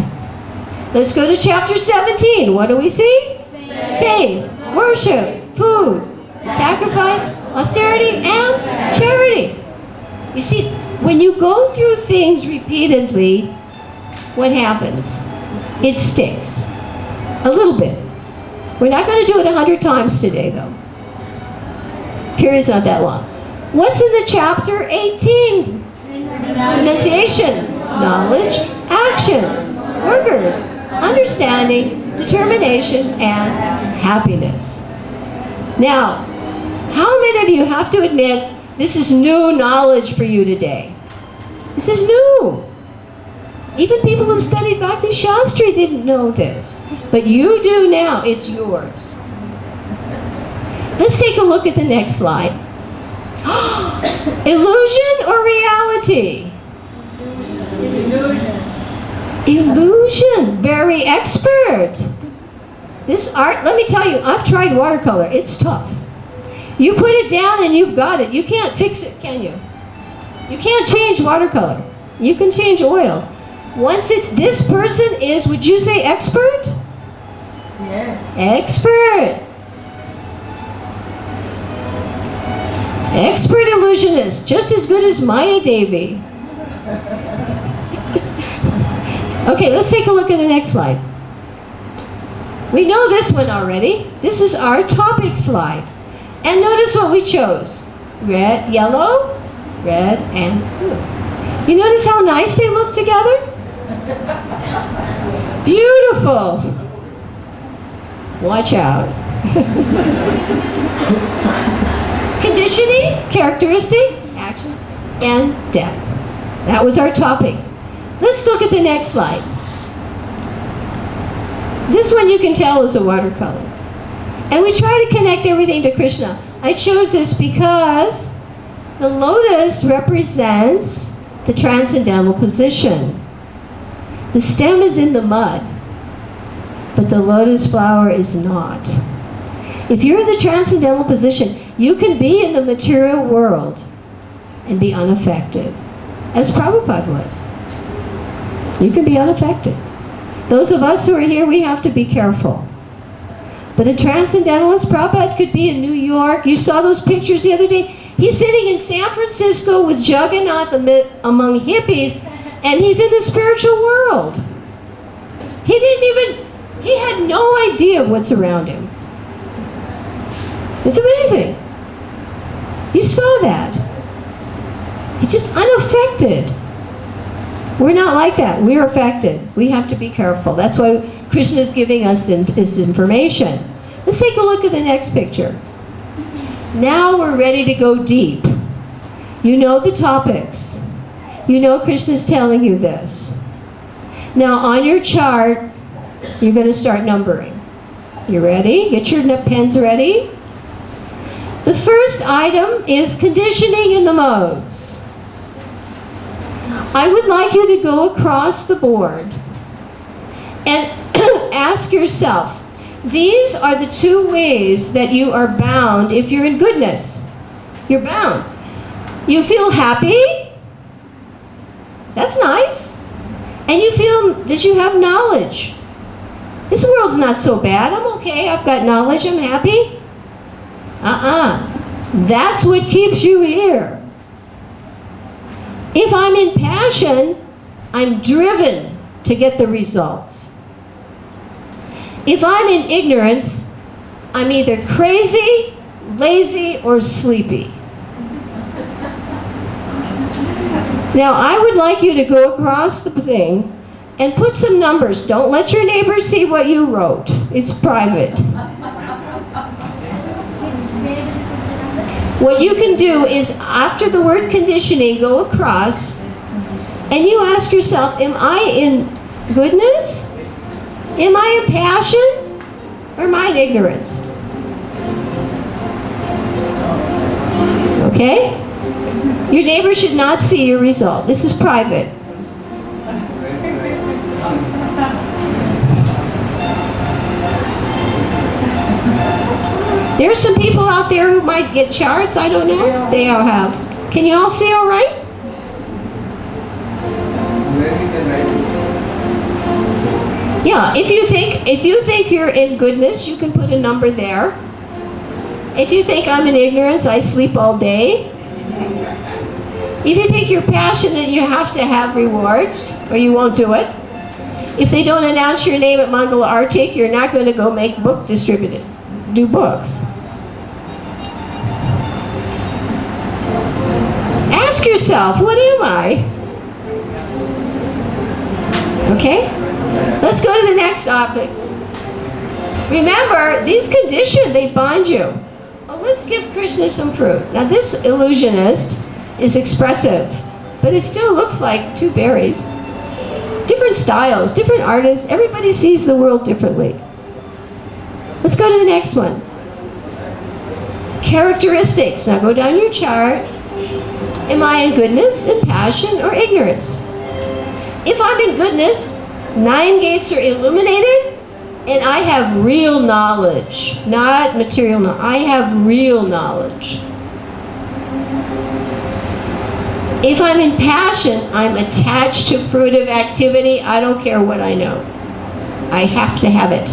Let's go to chapter 17. What do we see? Faith, worship, food, sacrifice, austerity, and charity. You see, when you go through things repeatedly, what happens? It sticks. A little bit. We're not going to do it 100 times today, though. Period's not that long. What's in the chapter 18? Renunciation, knowledge, action, workers, understanding, determination, and happiness. Now, how many of you have to admit this is new knowledge for you today? This is new. Even people who studied Bhakti Shastri didn't know this. But you do now. It's yours. Let's take a look at the next slide. Illusion or reality? Illusion. Very expert. This art, let me tell you, I've tried watercolor. It's tough. You put it down and you've got it. You can't fix it, can you? You can't change watercolor. You can change oil. Once it's, this person is, would you say expert? Yes. Expert. Expert illusionist, just as good as Maya Devi. Okay, let's take a look at the next slide. We know this one already. This is our topic slide. And notice what we chose. Red, yellow, red, and blue. You notice how nice they look together? Beautiful. Watch out. Conditioning, characteristics, action, and death. That was our topic. Let's look at the next slide. This one you can tell is a watercolor. And we try to connect everything to Krishna. I chose this because the lotus represents the transcendental position. The stem is in the mud, but the lotus flower is not. If you're in the transcendental position, you can be in the material world and be unaffected, as Prabhupada was. You can be unaffected. Those of us who are here, we have to be careful. But a transcendentalist, Prabhupada could be in New York. You saw those pictures the other day. He's sitting in San Francisco with Jagannath among hippies, and he's in the spiritual world. He had no idea of what's around him. It's amazing. You saw that. He's just unaffected. We're not like that. We're affected. We have to be careful. That's why Krishna is giving us this information. Let's take a look at the next picture. Now we're ready to go deep. You know the topics. You know Krishna's telling you this. Now on your chart, you're going to start numbering. You ready? Get your pens ready. The first item is conditioning in the modes. I would like you to go across the board and ask yourself, these are the 2 ways that you are bound if you're in goodness. You're bound. You feel happy? That's nice. And you feel that you have knowledge. This world's not so bad. I'm okay. I've got knowledge. I'm happy. That's what keeps you here. If I'm in passion, I'm driven to get the results. If I'm in ignorance, I'm either crazy, lazy, or sleepy. Now, I would like you to go across the thing and put some numbers. Don't let your neighbors see what you wrote. It's private. What you can do is, after the word conditioning, go across, and you ask yourself, am I in goodness? Am I in passion? Or am I in ignorance? Okay? Your neighbor should not see your result. This is private. There's some people out there who might get charts. I don't know. They all have. Can you all see all right? Yeah, if you think you're in goodness, you can put a number there. If you think I'm in ignorance, I sleep all day. If you think you're passionate, you have to have rewards, or you won't do it. If they don't announce your name at Mangala Artik, you're not going to go make book distributed, do books. Ask yourself, what am I? Okay? Let's go to the next topic. Remember, these conditions, they bind you. Well, let's give Krishna some fruit. Now this illusionist is expressive, but it still looks like two berries. Different styles, different artists, everybody sees the world differently. Let's go to the next one. Characteristics. Now go down your chart. Am I in goodness, in passion, or ignorance? If I'm in goodness, 9 gates are illuminated, and I have real knowledge, not material knowledge. I have real knowledge. If I'm in passion, I'm attached to fruitive activity. I don't care what I know. I have to have it.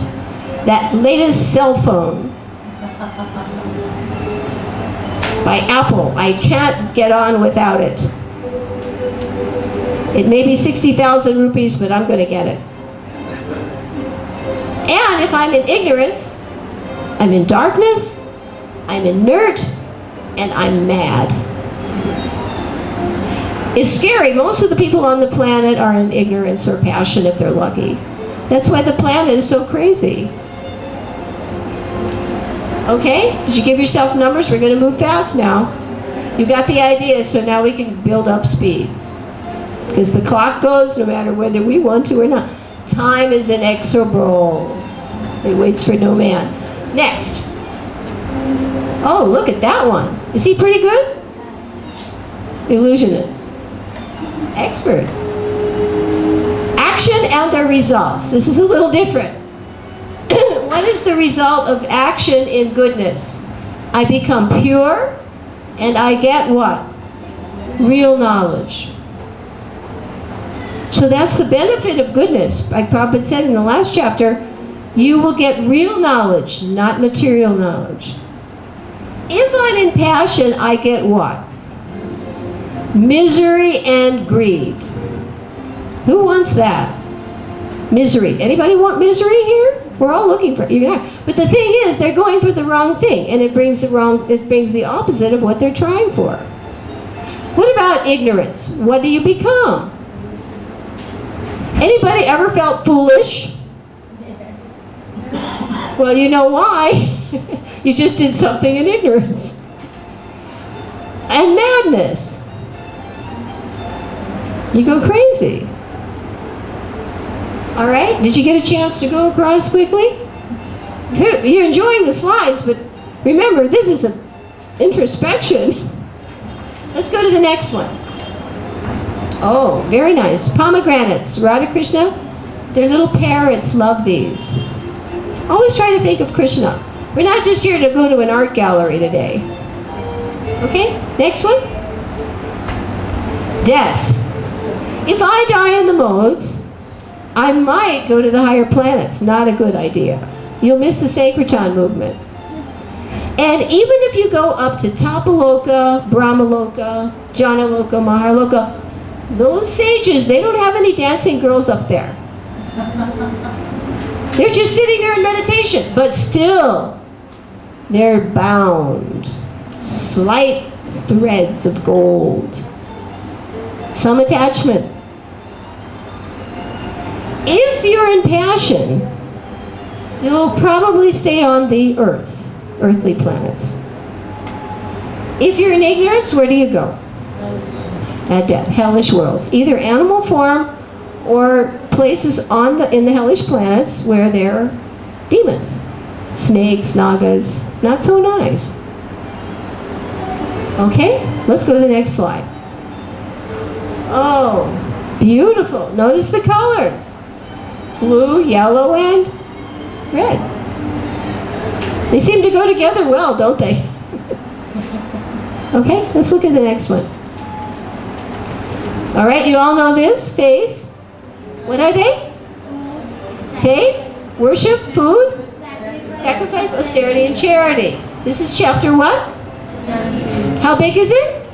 That latest cell phone by Apple, I can't get on without it. It may be 60,000 rupees, but I'm going to get it. And if I'm in ignorance, I'm in darkness, I'm inert, and I'm mad. It's scary. Most of the people on the planet are in ignorance or passion if they're lucky. That's why the planet is so crazy. Okay? Did you give yourself numbers? We're going to move fast now. You got the idea, so now we can build up speed. Because the clock goes no matter whether we want to or not. Time is inexorable. It waits for no man. Next. Oh, look at that one. Is he pretty good? Illusionist. Expert. Action and the results. This is a little different. What is the result of action in goodness? I become pure and I get what? Real knowledge. So that's the benefit of goodness. Like Prabhupada said in the last chapter, you will get real knowledge, not material knowledge. If I'm in passion, I get what? Misery and greed. Who wants that? Misery. Anybody want misery here? We're all looking for it. You're not. But the thing is, they're going for the wrong thing, and it brings the opposite of what they're trying for. What about ignorance? What do you become? Anybody ever felt foolish? Well, you know why. You just did something in ignorance. And madness. You go crazy. All right? Did you get a chance to go across quickly? You're enjoying the slides, but remember, this is an introspection. Let's go to the next one. Oh, very nice. Pomegranates. Radha Krishna, they're little parrots. Love these. Always try to think of Krishna. We're not just here to go to an art gallery today. Okay, next one. Death. If I die in the modes, I might go to the higher planets. Not a good idea. You'll miss the Sankirtan movement. And even if you go up to Tapaloka, Brahmaloka, Janaloka, Maharloka, those sages, they don't have any dancing girls up there. They're just sitting there in meditation. But still, they're bound. Slight threads of gold. Some attachment. If you're in passion, you'll probably stay on the earth, earthly planets. If you're in ignorance, where do you go? At death, hellish worlds. Either animal form or places in the hellish planets where there are demons. Snakes, nagas, not so nice. Okay, let's go to the next slide. Oh, beautiful. Notice the colors. Blue, yellow, and red. They seem to go together well, don't they? Okay, let's look at the next one. All right, you all know this. Faith. What are they? Faith, worship, food, sacrifice, austerity, and charity. This is chapter what? How big is it?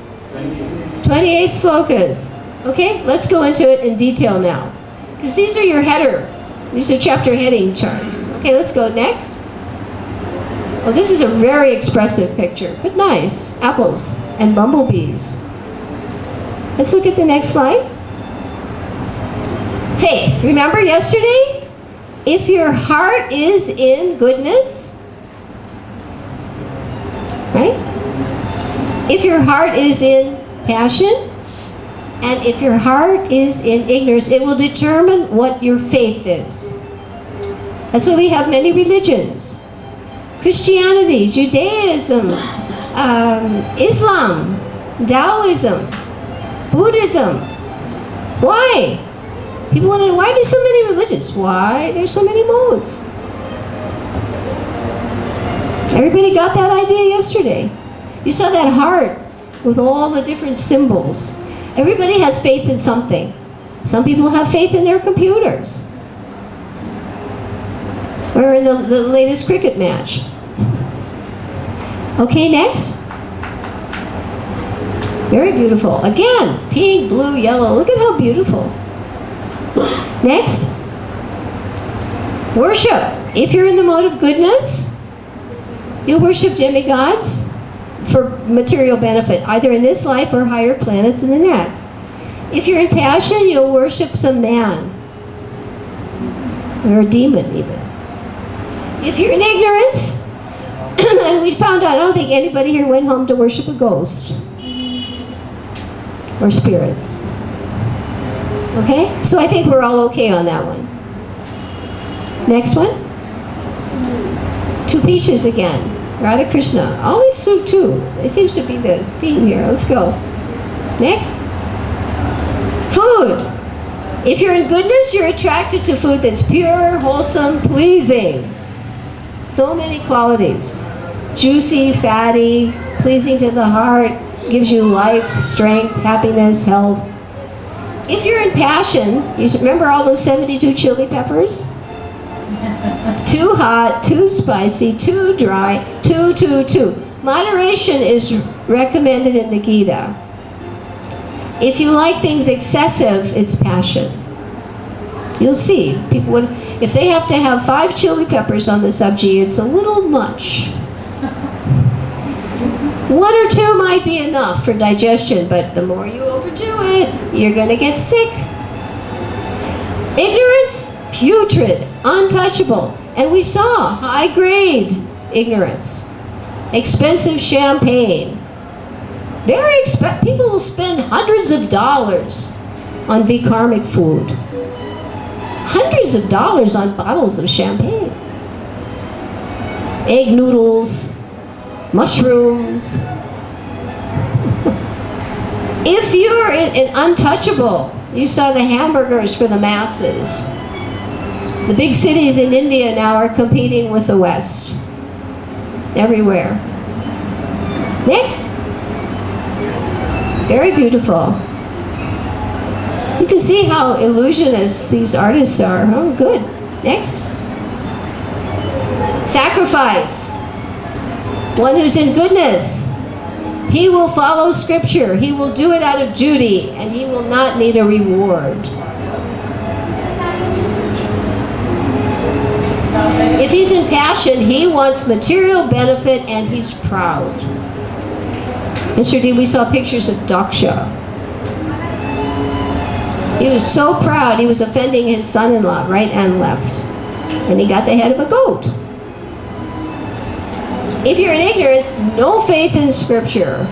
28 slokas. Okay, let's go into it in detail now. Because these are your header. These are chapter heading charts. Okay, let's go next. Well, this is a very expressive picture, but nice. Apples and bumblebees. Let's look at the next slide. Faith. Remember yesterday? If your heart is in goodness, right? If your heart is in passion, and if your heart is in ignorance, it will determine what your faith is. That's why we have many religions. Christianity, Judaism, Islam, Taoism, Buddhism. Why? People want to know, why are there so many religions? Why there's so many modes? Everybody got that idea yesterday. You saw that heart with all the different symbols. Everybody has faith in something. Some people have faith in their computers. Or in the latest cricket match. Okay, next. Very beautiful. Again, pink, blue, yellow. Look at how beautiful. Next. Worship. If you're in the mode of goodness, you'll worship demigods for material benefit, either in this life or higher planets in the next. If you're in passion, you'll worship some man. Or a demon, even. If you're in ignorance, and we found out, I don't think anybody here went home to worship a ghost. Or spirits. Okay? So I think we're all okay on that one. Next one. Two peaches again. Radha Krishna. Always so two. It seems to be the theme here. Let's go. Next. Food. If you're in goodness, you're attracted to food that's pure, wholesome, pleasing. So many qualities. Juicy, fatty, pleasing to the heart, gives you life, strength, happiness, health. If you're in passion, you remember all those 72 chili peppers? Too hot, too spicy, too dry, too. Moderation is recommended in the Gita. If you like things excessive, it's passion. You'll see, people would, if they have to have 5 chili peppers on the sabji, it's a little much. 1 or 2 might be enough for digestion, but the more you overdo it, you're going to get sick. Ignorance, putrid, untouchable. And we saw high-grade ignorance. Expensive champagne. Very expensive. People will spend hundreds of dollars on vikarmic food. Hundreds of dollars on bottles of champagne. Egg noodles, mushrooms. If you're in untouchable, you saw the hamburgers for the masses. The big cities in India now are competing with the West. Everywhere. Next. Very beautiful. You can see how illusionist these artists are. Oh, good. Next. Sacrifice. One who's in goodness. He will follow scripture. He will do it out of duty, and he will not need a reward. If he's in passion, he wants material benefit, and he's proud. Yesterday we saw pictures of Daksha. He was so proud, he was offending his son-in-law right and left. And he got the head of a goat. If you're in ignorance, no faith in scripture.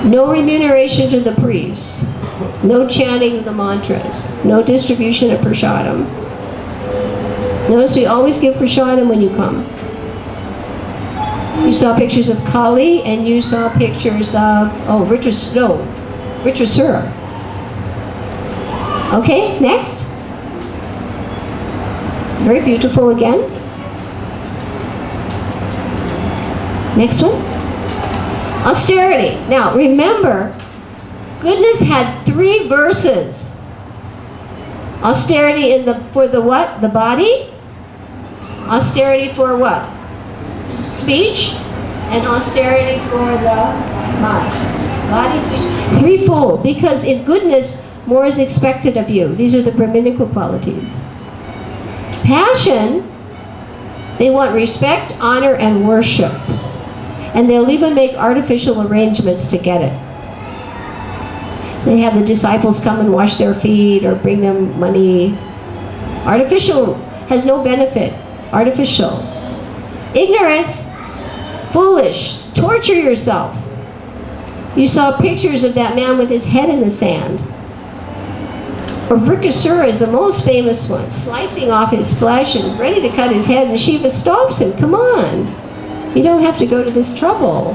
No remuneration to the priests. No chanting of the mantras. No distribution of prasadam. Notice we always give prasadam when you come. You saw pictures of Kali, and you saw pictures of, Vritrasura. Okay, next. Very beautiful again. Next one. Austerity. Now, remember, goodness had 3 verses. Austerity for the what? The body. Austerity for what? Speech. And austerity for the mind. Body, speech. Threefold. Because in goodness, more is expected of you. These are the Brahminical qualities. Passion, they want respect, honor, and worship. And they'll even make artificial arrangements to get it. They have the disciples come and wash their feet or bring them money. Artificial has no benefit. It's artificial. Ignorance, foolish, torture yourself. You saw pictures of that man with his head in the sand. Or Vrikasura is the most famous one, slicing off his flesh and ready to cut his head, and Shiva stops him. Come on. You don't have to go to this trouble.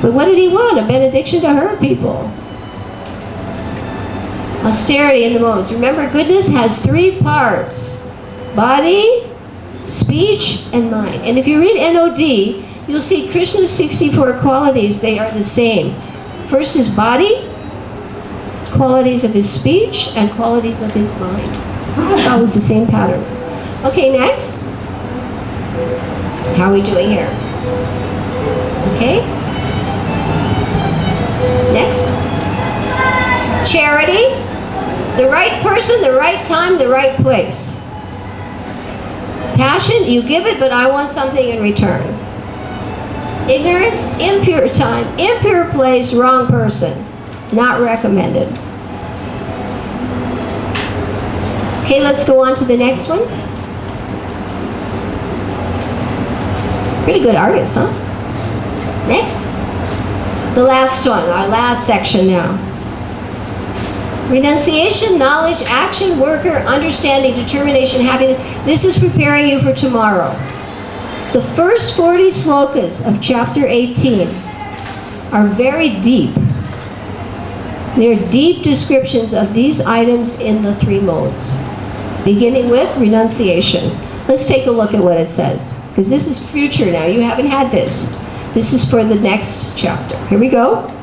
But what did he want? A benediction to hurt people. Austerity in the modes. Remember, goodness has 3 parts. Body, speech, and mind. And if you read NOD, you'll see Krishna's 64 qualities. They are the same. First is body, qualities of his speech, and qualities of his mind. That was the same pattern. Okay, next. How are we doing here? Okay. Next. Charity. The right person, the right time, the right place. Passion, you give it, but I want something in return. Ignorance, impure time, impure place, wrong person. Not recommended. Okay, let's go on to the next one. Pretty good artist, huh? Next. The last one, our last section now. Renunciation, knowledge, action, worker, understanding, determination, happiness. This is preparing you for tomorrow. The first 40 slokas of chapter 18 are very deep. They're deep descriptions of these items in the 3 modes, beginning with renunciation. Let's take a look at what it says, because this is future now. You haven't had this. This is for the next chapter. Here we go.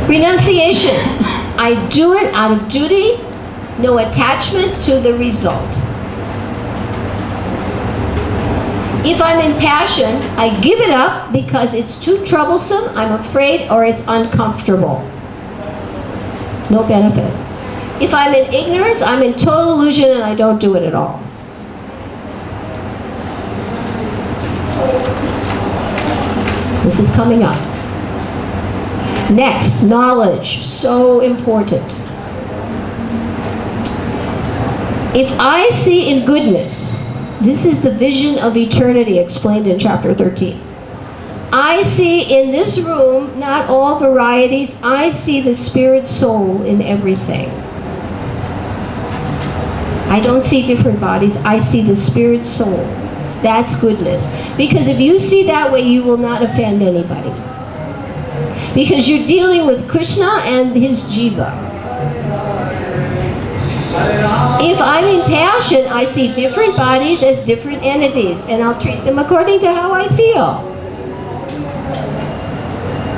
Renunciation. I do it out of duty, no attachment to the result. If I'm in passion, I give it up because it's too troublesome, I'm afraid, or it's uncomfortable. No benefit. If I'm in ignorance, I'm in total illusion and I don't do it at all. This is coming up. Next, knowledge. So important. If I see in goodness, this is the vision of eternity explained in chapter 13. I see in this room not all varieties. I see the spirit soul in everything. I don't see different bodies. I see the spirit soul. That's goodness. Because if you see that way, you will not offend anybody. Because you're dealing with Krishna and his jiva. If I'm in passion, I see different bodies as different entities, and I'll treat them according to how I feel.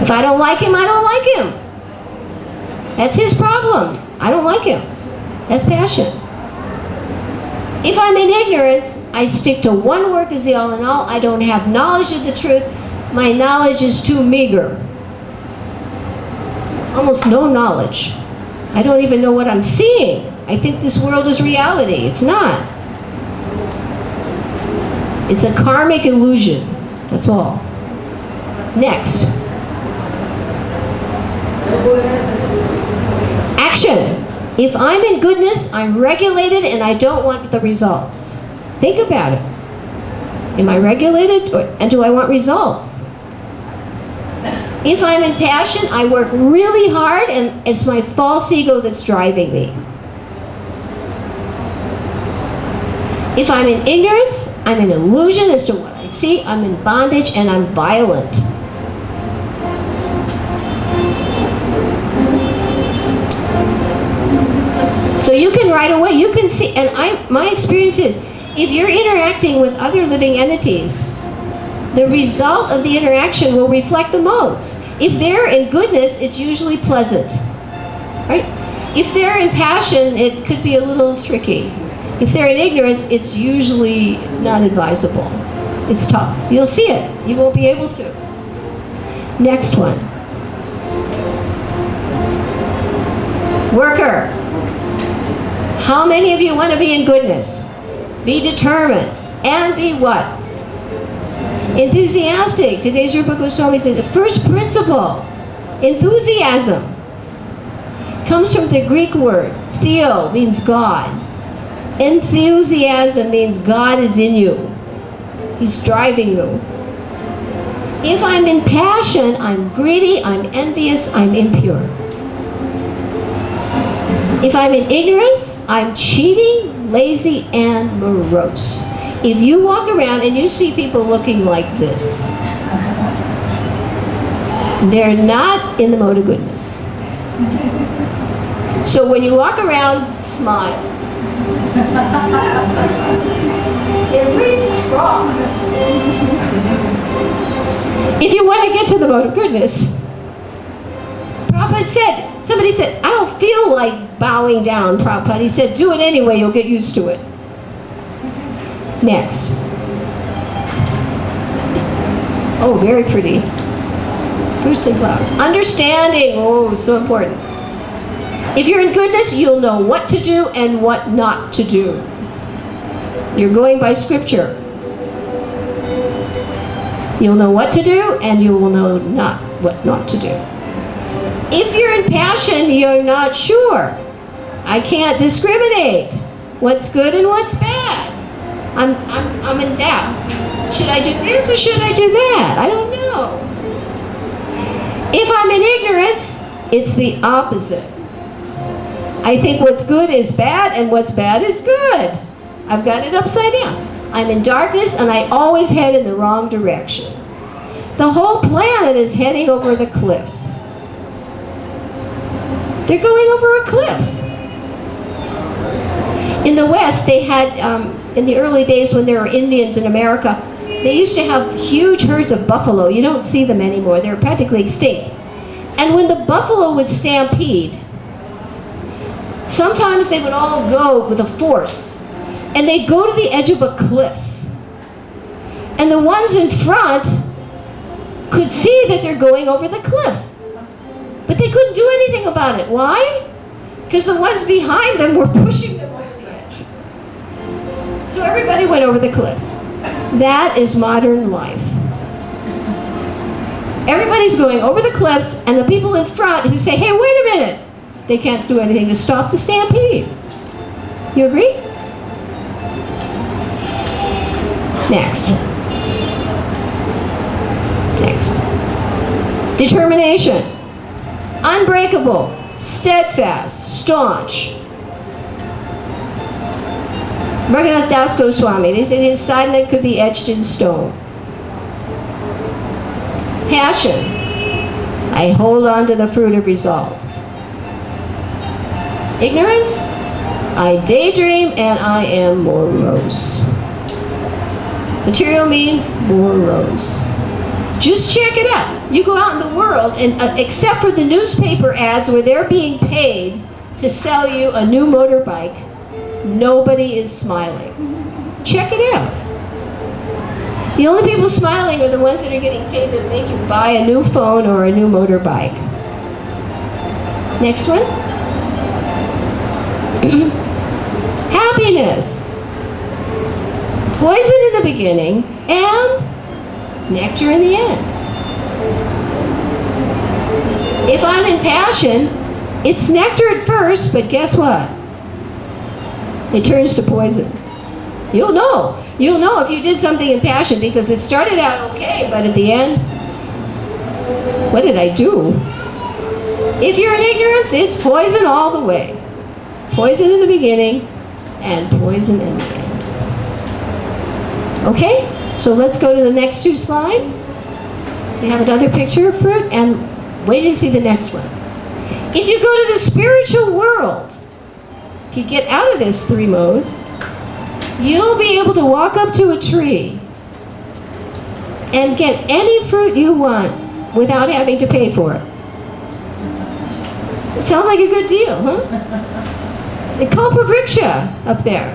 If I don't like him, I don't like him. That's his problem. I don't like him. That's passion. If I'm in ignorance, I stick to one work as the all in all. I don't have knowledge of the truth. My knowledge is too meager. Almost no knowledge. I don't even know what I'm seeing. I think this world is reality. It's not. It's a karmic illusion. That's all. Next. Action. If I'm in goodness, I'm regulated and I don't want the results. Think about it. Am I regulated and do I want results? If I'm in passion, I work really hard and it's my false ego that's driving me. If I'm in ignorance, I'm in illusion as to what I see. I'm in bondage and I'm violent. So you can right away, you can see, and my experience is, if you're interacting with other living entities, the result of the interaction will reflect the modes. If they're in goodness, it's usually pleasant, right? If they're in passion, it could be a little tricky. If they're in ignorance, it's usually not advisable. It's tough. You'll see it. You won't be able to. Next one. Worker. How many of you want to be in goodness? Be determined. And be what? Enthusiastic. Today's Rupa Goswami says the first principle, enthusiasm, comes from the Greek word. Theo means God. Enthusiasm means God is in you. He's driving you. If I'm in passion, I'm greedy, I'm envious, I'm impure. If I'm in ignorance, I'm cheating, lazy, and morose. If you walk around and you see people looking like this, they're not in the mode of goodness. So when you walk around, smile. At least try. If you want to get to the mode of goodness, Prabhupada said, somebody said, I don't feel like bowing down, Prabhupada. He said, do it anyway, you'll get used to it. Next. Oh, very pretty. Fruits and flowers. Understanding. Oh, so important. If you're in goodness, you'll know what to do and what not to do. You're going by scripture. You'll know what to do and you will know what not to do. If you're in passion, you're not sure. I can't discriminate what's good and what's bad. I'm in doubt. Should I do this or should I do that? I don't know. If I'm in ignorance, it's the opposite. I think what's good is bad and what's bad is good. I've got it upside down. I'm in darkness and I always head in the wrong direction. The whole planet is heading over the cliff. They're going over a cliff. In the West, they had, in the early days when there were Indians in America, they used to have huge herds of buffalo. You don't see them anymore. They're practically extinct. And when the buffalo would stampede, sometimes they would all go with a force, and they'd go to the edge of a cliff. And the ones in front could see that they're going over the cliff. But they couldn't do anything about it. Why? Because the ones behind them were pushing them over the edge. So everybody went over the cliff. That is modern life. Everybody's going over the cliff, and the people in front who say, hey, wait a minute, they can't do anything to stop the stampede. You agree? Next. Next. Determination. Unbreakable, steadfast, staunch. Bhagavath Das Goswami, they say his sadhana could be etched in stone. Passion. I hold on to the fruit of results. Ignorance. I daydream and I am morose. Material means morose. Just check it out. You go out in the world, and except for the newspaper ads where they're being paid to sell you a new motorbike, nobody is smiling. Check it out. The only people smiling are the ones that are getting paid to make you buy a new phone or a new motorbike. Next one. Happiness. Poison in the beginning and nectar in the end. If I'm in passion, it's nectar at first, but guess what? It turns to poison. You'll know. You'll know if you did something in passion because it started out okay, but at the end, what did I do? If you're in ignorance, it's poison all the way. Poison in the beginning and poison in the end. Okay? So let's go to the next two slides. We have another picture of fruit, and wait to see the next one. If you go to the spiritual world, if you get out of this 3 modes, you'll be able to walk up to a tree and get any fruit you want without having to pay for it. It sounds like a good deal, huh? They call Pavriksha up there.